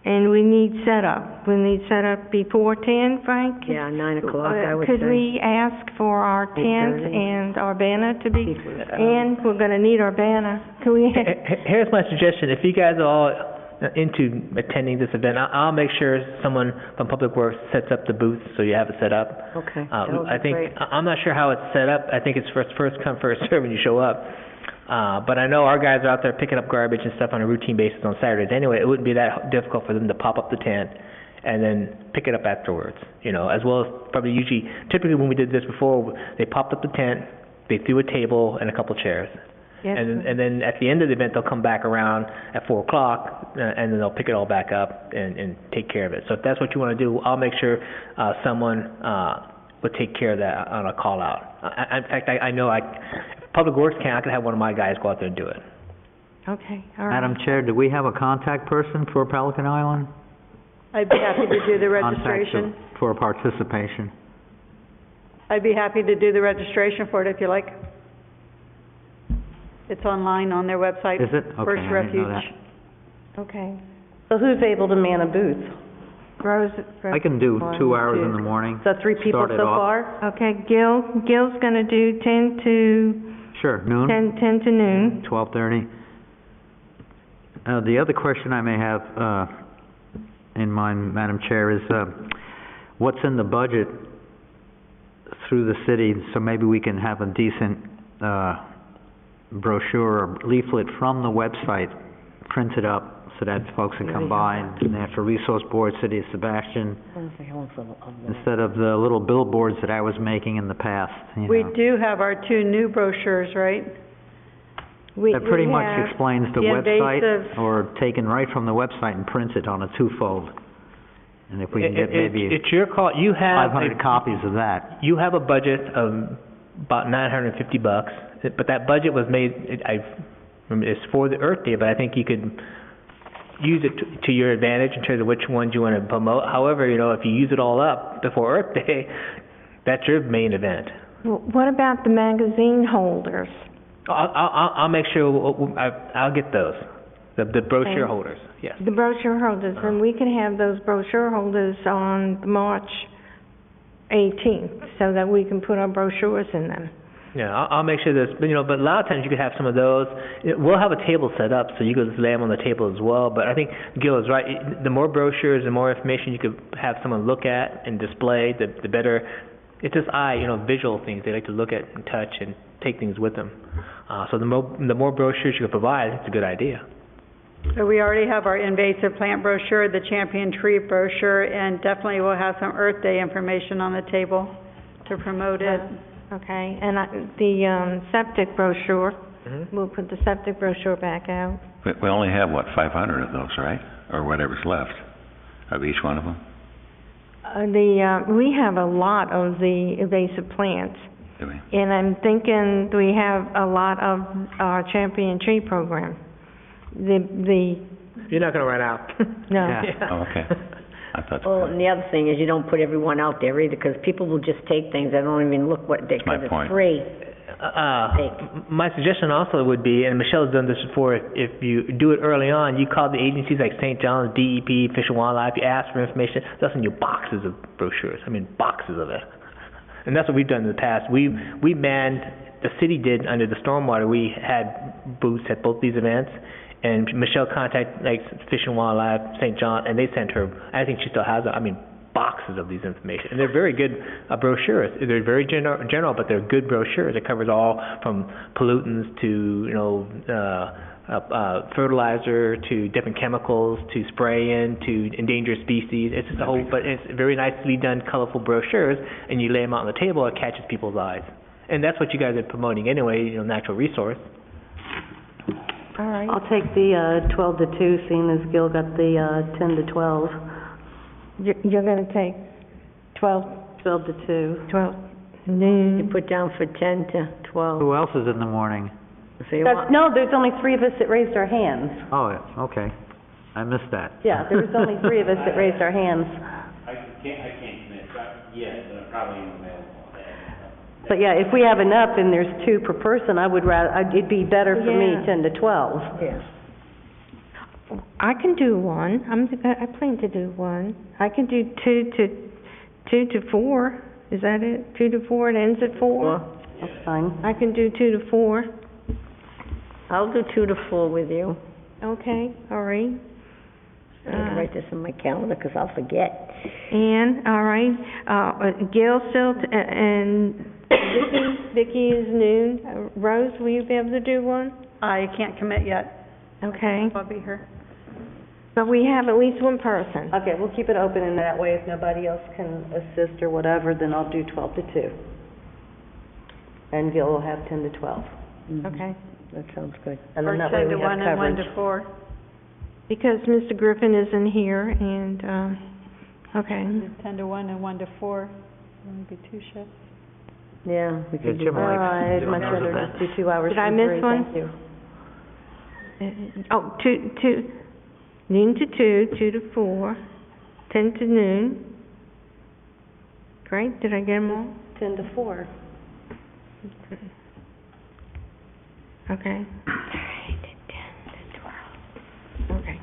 And we need setup. We need setup before 10, Frank? Yeah, 9 o'clock, I would say. Could we ask for our tent 8:30. and our banner to be, and we're gonna need our banner. Could we, Here's my suggestion. If you guys are all into attending this event, I'll make sure someone from Public Works sets up the booth so you have it set up. Okay, that would I be think, great. I'm not sure how it's set up. I think it's first come, first served when you show up. But I know our guys are out there picking up garbage and stuff on a routine basis on Saturdays anyway. It wouldn't be that difficult for them to pop up the tent and then pick it up afterwards, as well as probably typically when we did this before, they popped up the tent, they threw a table and a couple chairs. yes, And then at the end of the event, they'll come back around at 4 o'clock, and then they'll pick it all back up and take care of it. So if that's what you want to do, I'll make sure someone will take care of that on a call out. In fact, I know if Public Works can, I could have one of my guys go out there and do it. okay, all right. Madam Chair, do we have a contact person for Pelican Island? I'd be happy to do the Contact registration. for participation. I'd be happy to do the registration for it if you like. It's online on their website. Is it? Okay, First I didn't know Refuge. Okay. So who's able to man a booth? Rose. I can do 2 hours in two. the morning. So 3 people Start it so off. far? Okay, Gil's gonna do 10 to, Sure, noon? 10 to noon. 12:30. The other question I may have in mind, Madam Chair, is what's in the budget through the city, so maybe we can have a decent brochure or leaflet from the website printed up so that folks can come by, and Natural Resource Board, City of Sebastian, instead of the little billboards that I was making in the past, you We know. do have our 2 new brochures, right? That pretty We much have- explains the the website, invasive- or taken right from the website and printed on a 2-fold. And if we can get maybe It's your call, you have, 500 copies of that. you have a budget of about $950, but that budget was made, it's for the Earth Day, but I think you could use it to your advantage in terms of which ones you want to promote. However, you know, if you use it all up before Earth Day, that's your main event. What about the magazine holders? I'll make sure, I'll get those, the brochure Okay. holders, yes. The brochure holders, and we can have those brochure holders on March 18th, so that we can put our brochures in them. Yeah, I'll make sure there's, but, you know, but a lot of times you could have some of those. We'll have a table set up, so you could just lay them on the table as well. But I think Gil is right. The more brochures, the more information you could have someone look at and display, the better. It's just visual things. They like to look at and touch and take things with them. So the more brochures you could provide, it's a good idea. So we already have our invasive plant brochure, the champion tree brochure, and definitely we'll have some Earth Day information on the table to promote it. Okay, and the septic brochure, Mm-hmm. we'll put the septic brochure back out. We only have, 500 of those, right? Or whatever's left of each one of them? We have a lot of the invasive plants, Do we? and I'm thinking we have a lot of our champion tree program. You're not going to run out. No. Yeah. Oh, okay. I thought. Well, and the other thing is you don't put everyone out there either, because people will just take things, they don't even look what they, my because point. it's free. My suggestion also would be, and Michelle's done this before, if you do it early on, you call the agencies like St. John's, DEP, Fish and Wildlife, you ask for information, they'll send you boxes of brochures, boxes of it. And that's what we've done in the past. We manned, the city did under the stormwater, we had booths at both these events, and Michelle contacted Fish and Wildlife, St. John, and they sent her, I think she still has it, boxes of these information. And they're very good brochures. They're very general, but they're good brochures. It covers all from pollutants to, fertilizer, to different chemicals, to spray-in, to endangered species. It's just a whole, but it's very nicely done, colorful brochures, and you lay them out on the table, it catches people's eyes. And that's what you guys are promoting anyway, natural resource. All right. I'll take the 12 to 2, seeing as Gil got the 10 to 12. You're gonna take 12 12 to 2. You noon. put down for 10 to 12. Who else is in the morning? So you want, No, there's only 3 of us that raised our hands. Oh, okay. I missed that. Yeah, there was only 3 of us that raised our hands. I can't commit, yes, but I'm probably available. But yeah, if we have enough and there's 2 per person, I would rather, it'd be better for me Yeah. 10 to 12. yeah. I can do one. I plan to do one. I can do 2 to 4. Is that it? 2 to 4, it ends at 4? That's fine. I can do 2 to 4. I'll do 2 to 4 with you. Okay, all right. I need to write this in my calendar, because I'll forget. Ann, all right. Gail still, and Vicki is noon. Rose, will you be able to do one? I can't commit yet. Okay. I'll be here. But we have at least one person. Okay, we'll keep it open in that way. If nobody else can assist or whatever, then I'll do 12 to 2. And Gil will have 10 to 12. Okay. That sounds good. And Or then that 10 way to we 1 have and 1 coverage. to 4. Because Mr. Griffin isn't here, and, okay. 10 to 1 and 1 to 4. It'll be 2 shifts. Yeah, we could do Jim that. likes I'd doing much those rather events. just do 2 hours Did I than miss 3, one? thank you. Noon to 2, 2 to 4, 10 to noon. Great, did I get them all? 10 to 4. Okay. Okay.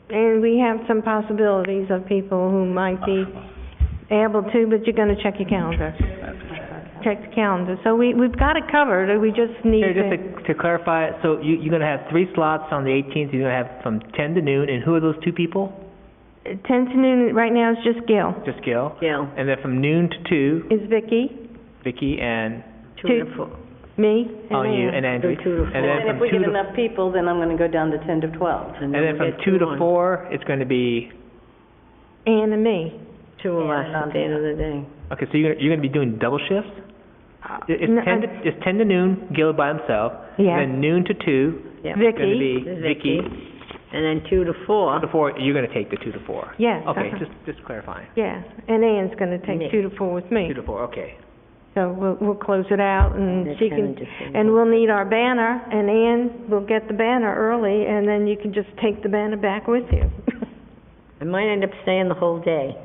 And we have some possibilities of people who might be able to, but you're gonna check your calendar. Check the calendar. So we've got it covered, we just need Here, to... just to clarify, so you're gonna have 3 slots on the 18th, you're gonna have from 10 to noon, and who are those 2 people? 10 to noon, right now, is just Gil. Just Gil? Gail, And then from noon to 2, Is Vicky, Vicky and, 2 to 4. me, oh, and you, Ann. and Andrew. 2 to 4. And then And from if we 2 get to, enough people, then I'm gonna go down to 10 to 12. and then from 2 to 4, it's gonna be, Ann and me. 2 of us at the end of the day. okay, so you're gonna be doing double shifts? It's No, 10 to noon, Gil by himself. Yeah. Then noon to 2, Yeah. it's gonna Vicky. be Vicky. And then 2 to 4. 2 to 4, you're gonna take the 2 to 4. Yes, Okay, uh-huh. just clarifying. Yeah, and Ann's gonna take Nick. 2 to 4 with me. 2 to 4, okay. So we'll close it out, and Nick she Hammond can, just said and that. we'll need our banner, and Ann will get the banner early, and then you can just take the banner back with you. I might end up staying the whole day,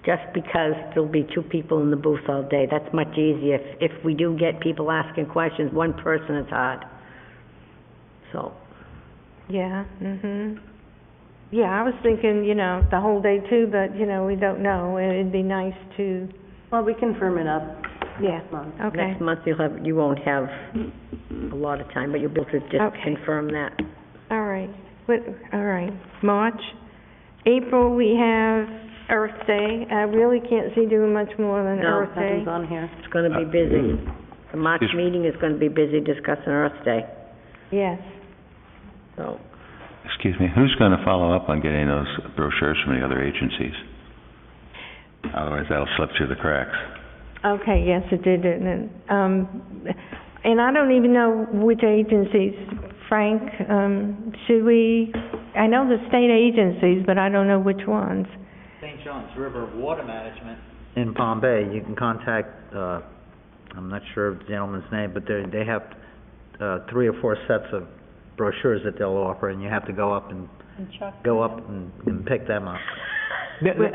just because there'll be 2 people in the booth all day. That's much easier. If we do get people asking questions, one person, it's hard. So, Yeah, Yeah, I was thinking, the whole day too, but, we don't know. It'd be nice to, Well, we can firm it up yeah, next month. okay. next month you won't have a lot of time, but you'll be able to just Okay. confirm that. All right, all right, March. April, we have Earth Day. I really can't see doing much more than No, Earth Day. Nothing's on here. It's gonna be busy. The March Excuse- meeting is gonna be busy discussing Earth Day, Yes. so. Excuse me, who's gonna follow up on getting those brochures from the other agencies? Otherwise, that'll slip through the cracks. Okay, yes, it did, didn't it? And I don't even know which agencies, Frank, should we, I know the state agencies, but I don't know which ones. St. John's River Water Management. In Palm Bay, you can contact, I'm not sure of the gentleman's name, but they have 3 or 4 sets of brochures that they'll offer, and you have to go up and pick them up.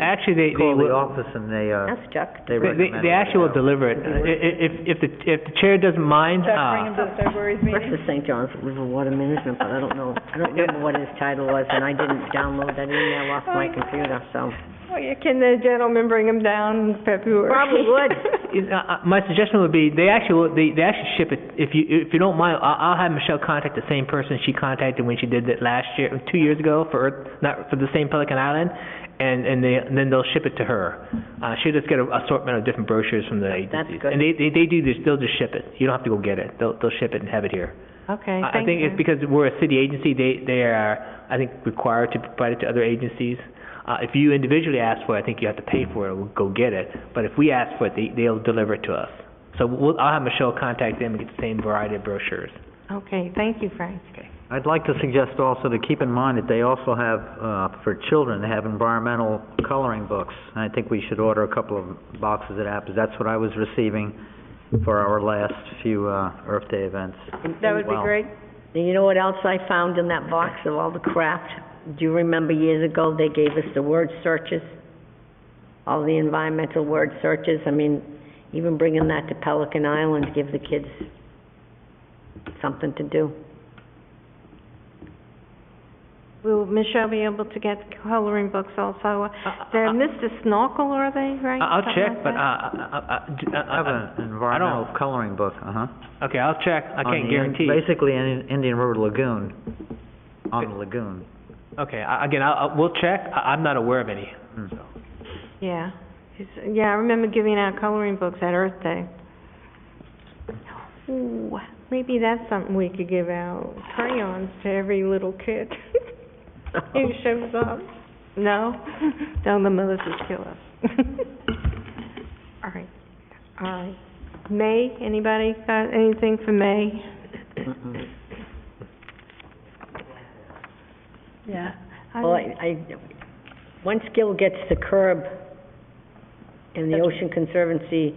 Actually, they Call the will, office and they That's Chuck. they recommend. they actually will deliver it. If the chair doesn't mind, to February's First is St. John's River Water Management, but I don't remember what his title was, and I didn't download that email off my computer, so. Oh, yeah, can the gentleman bring them down in February? Probably would. my suggestion would be, they actually ship it. If you don't mind, I'll have Michelle contact the same person she contacted when she did it last year, 2 years ago, for the same Pelican Island, and then they'll ship it to her. She'll just get an assortment of different brochures from the agencies. That's good. And they do this, they'll just ship it. You don't have to go get it. They'll ship it and have it here. Okay, I thank think you. it's because we're a city agency, they are, I think, required to provide it to other agencies. If you individually ask for it, I think you have to pay for it or go get it. But if we ask for it, they'll deliver it to us. So I'll have Michelle contact them and get the same variety of brochures. Okay, thank you, Frank. I'd like to suggest also to keep in mind that they also have, for children, they have environmental coloring books. And I think we should order a couple of boxes of that, because that's what I was receiving for our last few Earth Day events. That would be Well, great. And you know what else I found in that box of all the craft? Do you remember years ago, they gave us the word searches? All the environmental word searches? I mean, even bringing that to Pelican Island, give the kids something to do. Will Michelle be able to get coloring books also? They're Mr. Snorkel, are they, right? I'll Something check, like but, that? I have an environmental coloring book, okay, I'll check. I can't guarantee. Basically, in Indian River Lagoon, on the lagoon. Okay, again, we'll check. I'm not aware of any. So. Yeah. Yeah, I remember giving out coloring books at Earth Day. Ooh, maybe that's something we could give out, crayons to every little kid who shows up. No? Don't the mothers would kill us. All right. May, anybody got anything for May? Yeah. Well, once Gil gets the curb and the Ocean Conservancy,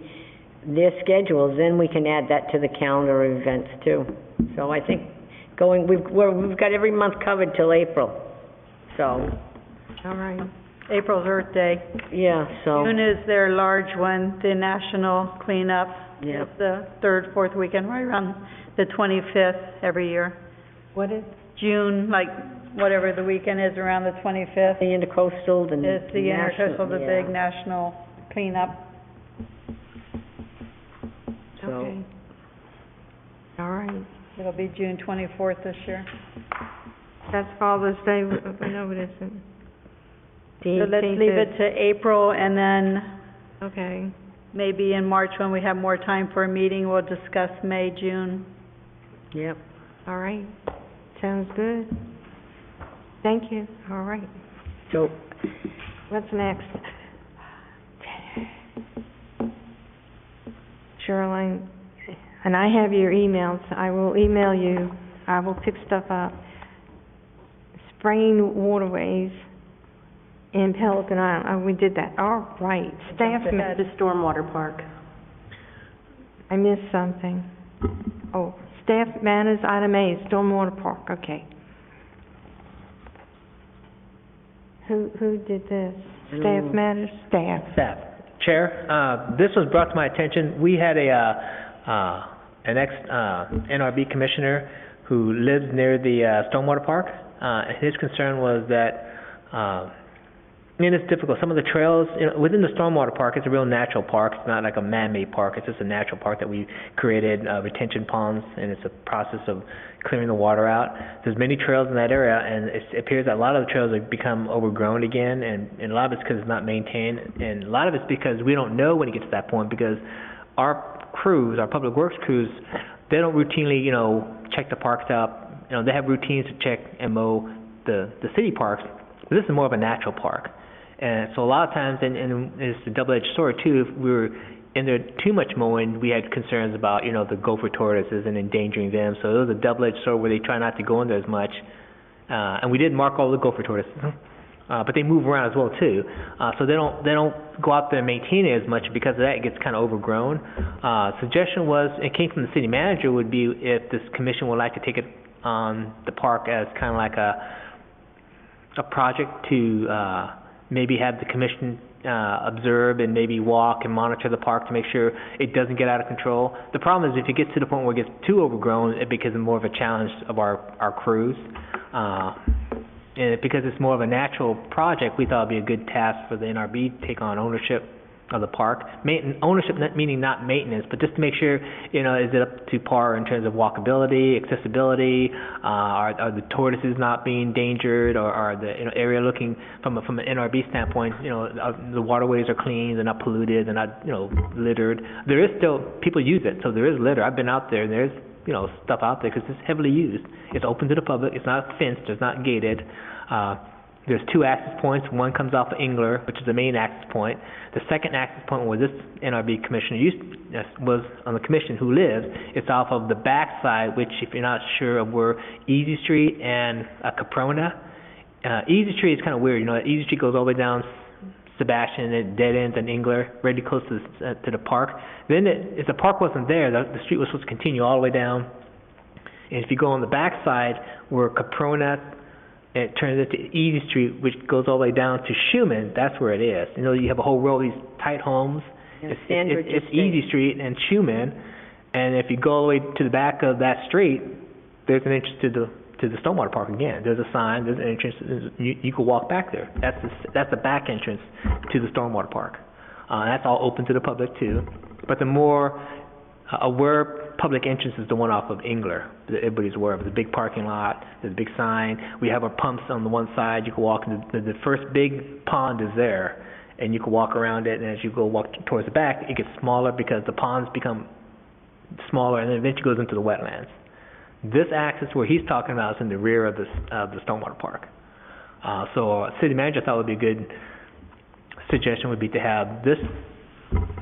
their schedules, then we can add that to the calendar of events too. So I think we've got every month covered till April, so, All right. April's Earth Day. yeah, so. June is their large one, the National Cleanup. Yeah. It's the third, fourth weekend, right around the 25th every year. What is? June, like, whatever the weekend is around the 25th. The intercoastal, the It's the intercoastal, the national- big national cleanup. So, Okay. All right. It'll be June 24th this year. That's Father's Day, no, it isn't. The So let's 18th leave is- it to April, and then Okay, maybe in March, when we have more time for a meeting, we'll discuss May, June. yep. all right. Sounds good. Thank you, all right. So, What's next? Shirley, and I have your emails. I will email you. I will pick stuff up. Spraying waterways in Pelican Island. Oh, we did that. All right. Staff, The stormwater park. I missed something. Oh, staff matters, item A, Stormwater Park, okay. Who did this? Staff matters? Staff. Staff. Chair, this was brought to my attention. We had an NRB commissioner who lives near the stormwater park. And his concern was that, it's difficult. Some of the trails, within the stormwater park, it's a real natural park. It's not like a man-made park. It's just a natural park that we created, retention ponds, and it's a process of clearing the water out. There's many trails in that area, and it appears that a lot of the trails have become overgrown again, and a lot of it's because it's not maintained, and a lot of it's because we don't know when it gets to that point, because our crews, our public works crews, they don't routinely, check the parks out. They have routines to check and mow the city parks, but this is more of a natural park. And so a lot of times, and it's a double-edged sword too, if we were in there too much mowing, we had concerns about, the gopher tortoises and endangering them. So it was a double-edged sword where they try not to go in there as much. And we did mark all the gopher tortoises, but they move around as well too. So they don't go out there and maintain it as much. Because of that, it gets kind of overgrown. Suggestion was, it came from the city manager, would be if this commission would like to take it on the park as kind of like a project to maybe have the commission observe and maybe walk and monitor the park to make sure it doesn't get out of control. The problem is if it gets to the point where it gets too overgrown, it becomes more of a challenge of our crews. And because it's more of a natural project, we thought it'd be a good task for the NRB to take on ownership of the park. Ownership meaning not maintenance, but just to make sure, is it up to par in terms of walkability, accessibility, are the tortoises not being endangered, or are the area looking from an NRB standpoint, the waterways are clean, they're not polluted, they're not, littered. There is still, people use it, so there is litter. I've been out there and there's, stuff out there because it's heavily used. It's open to the public, it's not fenced, it's not gated. There's two access points. One comes off of Engler, which is the main access point. The second access point where this NRB commissioner was on the commission who lives, it's off of the back side, which, if you're not sure of where Easy Street and Caprona. Easy Street is kind of weird. Easy Street goes all the way down Sebastian and it dead ends in Engler, really close to the park. Then, if the park wasn't there, the street was supposed to continue all the way down. And if you go on the back side where Caprona, it turns into Easy Street, which goes all the way down to Schumann. That's where it is. You have a whole row of these tight homes. It's Easy Street and Schumann, and if you go all the way to the back of that street, there's an entrance to the stormwater park again. There's a sign. There's an entrance. You can walk back there. That's the back entrance to the stormwater park. That's all open to the public too. But the more aware public entrance is the one off of Engler, that everybody's aware of. The big parking lot, there's a big sign. We have our pumps on the one side. You can walk into the first big pond is there, and you can walk around it, and as you go walk towards the back, it gets smaller because the ponds become smaller, and then eventually goes into the wetlands. This access where he's talking about is in the rear of the stormwater park. So city manager thought would be a good suggestion would be to have this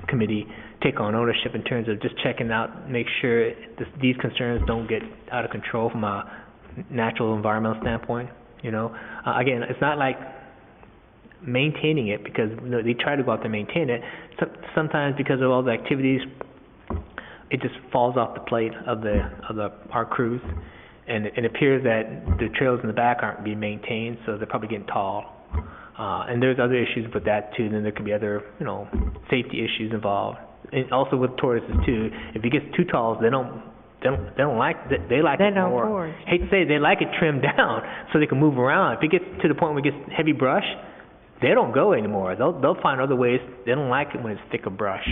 committee take on ownership in terms of just checking out, make sure these concerns don't get out of control from a natural environmental standpoint. Again, it's not like maintaining it because they try to go out there and maintain it. Sometimes because of all the activities, it just falls off the plate of our crews, and it appears that the trails in the back aren't being maintained, so they're probably getting tall. And there's other issues with that too. Then there could be other, safety issues involved. and also with tortoises too, if it gets too tall, they don't like, they like They it don't more. forage. Hate to say, they like it trimmed down so they can move around. If it gets to the point where it gets heavy brush, they don't go anymore. They'll find other ways. They don't like it when it's thicker brush.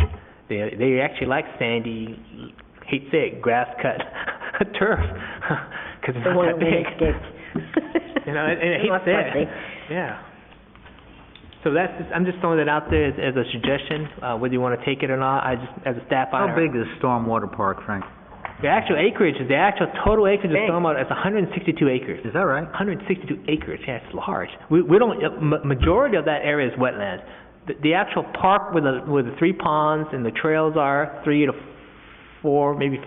They actually like sandy, hate to say it, grass cut turf, because it's The not one that that big. escaped. You know, and I hate to Not say fussy. it. Yeah. So that's just, I'm just throwing that out there as a suggestion, whether you want to take it or not. I just, as a staff How item. big is Stormwater Park, Frank? The actual acreage, the actual total acreage of Big. Stormwater is 162 acres. Is that right? 162 acres, yeah, it's large. We don't, majority of that area is wetlands. The actual park where the 3 ponds and the trails are, 3 to 4, maybe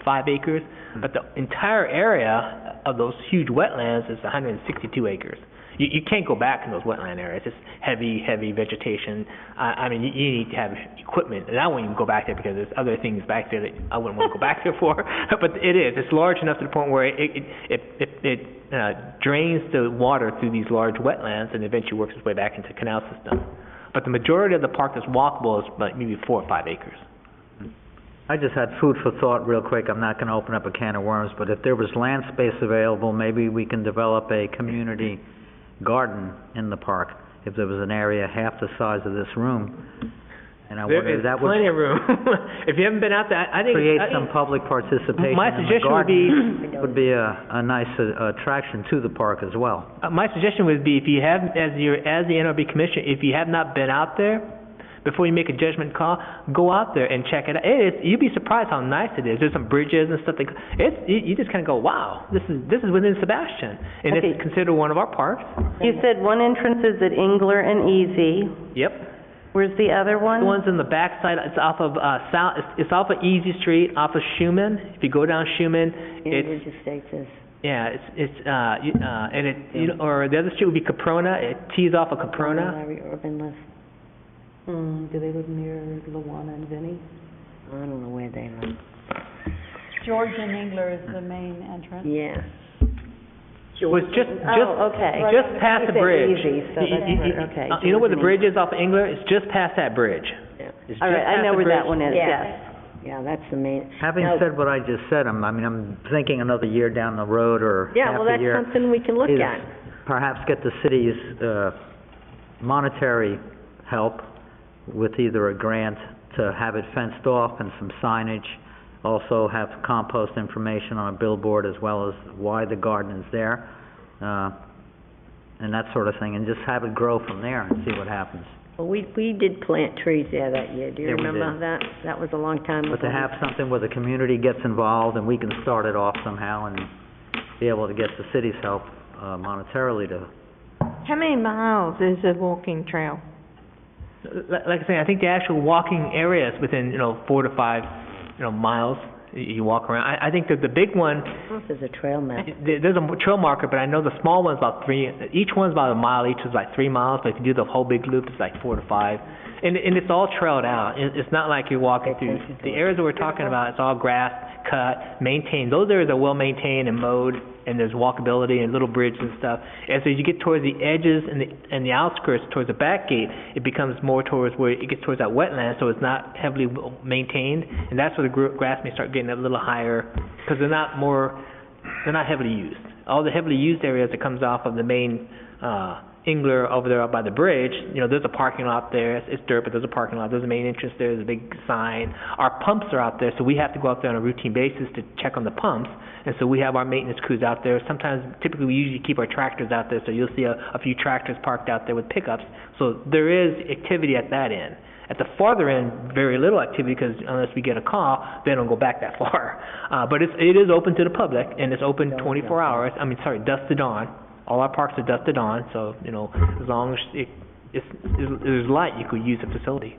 5 acres, but the entire area of those huge wetlands is 162 acres. You can't go back in those wetland areas. It's heavy vegetation. I mean, you need to have equipment, and I won't even go back there because there's other things back there that I wouldn't want to go back there for. But it is. It's large enough to the point where it drains the water through these large wetlands and eventually works its way back into the canal system. But the majority of the park that's walkable is like maybe 4 or 5 acres. I just had food for thought real quick. I'm not gonna open up a can of worms, but if there was land space available, maybe we can develop a community garden in the park. If there was an area half the size of this room, and I There wonder is if that plenty would of room. If you haven't been out there, I think... create some public participation My in the suggestion would garden, would be a nice attraction to the park as well. My suggestion would be, if you have, as the NRB commissioner, if you have not been out there, before you make a judgment call, go out there and check it out. You'd be surprised how nice it is. There's some bridges and stuff. You just kind of go, wow, this is within Sebastian, and Okay. it's considered one of our parks. You said one entrance is at Engler and Easy. Yep. Where's the other one? The one's in the backside. It's off of It's off of Easy Street, off of Schumann. If you go down Schumann, Cambridge Estates is. yeah, or the other street would be Caprona. It tees off of Caprona. Larry Urban lives. Do they live near Luana and Vinnie? I don't know where they live. George and Engler is the main entrance. Yeah. Was just okay. just past the You said bridge. Easy, so that's okay. You know where the bridge is off of Engler? It's just past that bridge. Yeah. It's All just right, I past know the where that bridge. one is, Yeah. yes. Yeah, that's the main. Having Now- said what I just said, I'm thinking another year down the road or Yeah, half well, a that's year, something we can look is at. perhaps get the city's monetary help with either a grant to have it fenced off and some signage, also have compost information on a billboard as well as why the garden is there, and that sort of thing, and just have it grow from there and see what happens. Well, we did plant trees there that year. Do you Yeah, we remember did. that? That was a long time ago. But to have something where the community gets involved and we can start it off somehow and be able to get the city's help monetarily to... How many miles is a walking trail? Like I say, I think the actual walking area is within 4 to 5 miles. You walk around. I think that the big one, I don't know if there's a trail map. there's a trail marker, but I know the small one's about 3. Each one's about a mile. Each is like 3 miles. But if you do the whole big loop, it's like 4 to 5. And it's all trailed out. It's not like you're walking through. The areas that we're talking about, it's all grass, cut, maintained. Those areas are well maintained and mowed, and there's walkability and little bridges and stuff. And so as you get towards the edges and the outskirts, towards the back gate, it becomes more towards where it gets towards that wetland, so it's not heavily maintained. And that's where the grass may start getting a little higher, because they're not heavily used. All the heavily used areas that comes off of the main Engler over there up by the bridge, there's a parking lot there. It's dirt, but there's a parking lot. There's a main entrance there. There's a big sign. Our pumps are out there, so we have to go out there on a routine basis to check on the pumps. And so we have our maintenance crews out there. Typically we usually keep our tractors out there, so you'll see a few tractors parked out there with pickups. So there is activity at that end. At the farther end, very little activity, because unless we get a call, they don't go back that far. But it is open to the public, and it's open 24 hours. Dusk to dawn. All our parks are dusk to dawn, so, as long as there's light, you could use the facility.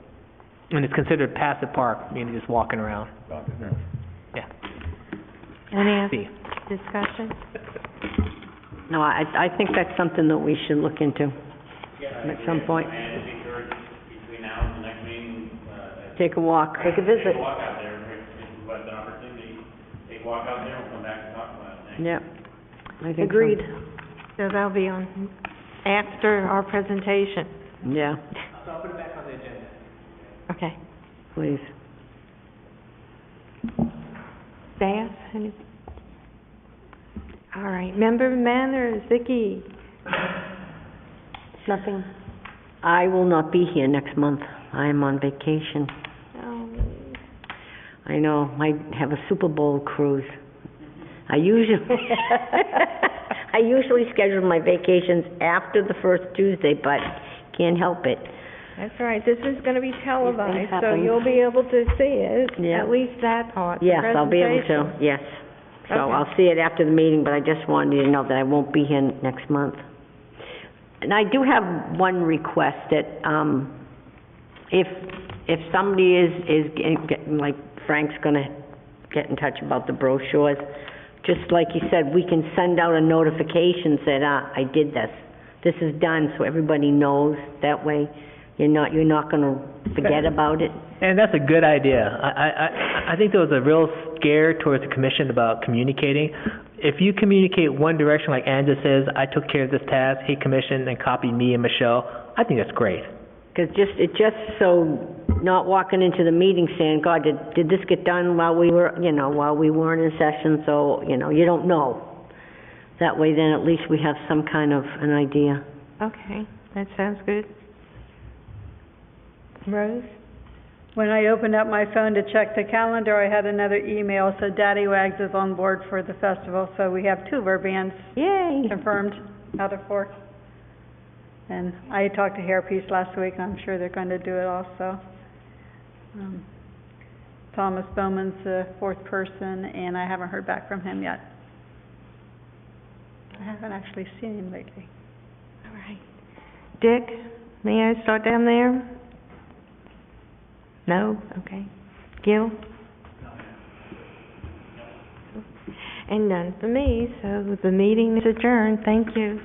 And it's considered passive park, meaning just walking around. Yeah. Any other See. discussion? No, I think that's something that we should look into at some point. And it's encouraged between now and the next meeting, Take a walk. Take a visit. walk out there, if you have the opportunity, take a walk out there, we'll come back and talk about it. Yep. I think so. Agreed. So that'll be on after our presentation. Yeah, So I'll put it back on the agenda. Okay. please. Staff, any? All right, member manners, Vicki. Nothing. I will not be here next month. I am on vacation. Oh, I know, I have a Super Bowl cruise. I usually, I usually schedule my vacations after the first Tuesday, but can't help it. that's all right, this is gonna be televised, so happen. you'll be able to see it, Yeah. at least that part, the Yes, I'll be able presentation. to, yes. So Okay. I'll see it after the meeting, but I just wanted you to know that I won't be here next month. And I do have one request that, if somebody is like Frank's gonna get in touch about the brochures, just like you said, we can send out a notification that, I did this. This is done, so everybody knows. That way, you're not gonna forget about it. And that's a good idea. I think there was a real scare towards the commission about communicating. If you communicate one direction, like Ann just says, I took care of this task, hey commission, and copy me and Michelle, I think that's great. Because just so, not walking into the meeting saying, God, did this get done while we were, while we weren't in session, so, you don't know. That way then at least we have some kind of an idea. Okay, that sounds good. Rose? When I opened up my phone to check the calendar, I had another email, so Daddy Wags is on board for the festival, so we have 2 of our bands Yay! confirmed out of 4. And I talked to Hairpiece last week, and I'm sure they're going to do it also. Thomas Bowman's the 4th person, and I haven't heard back from him yet. I haven't actually seen him lately. All right. Dick, may I start down there? No? Okay. Gil? And none for me, so the meeting is adjourned. Thank you.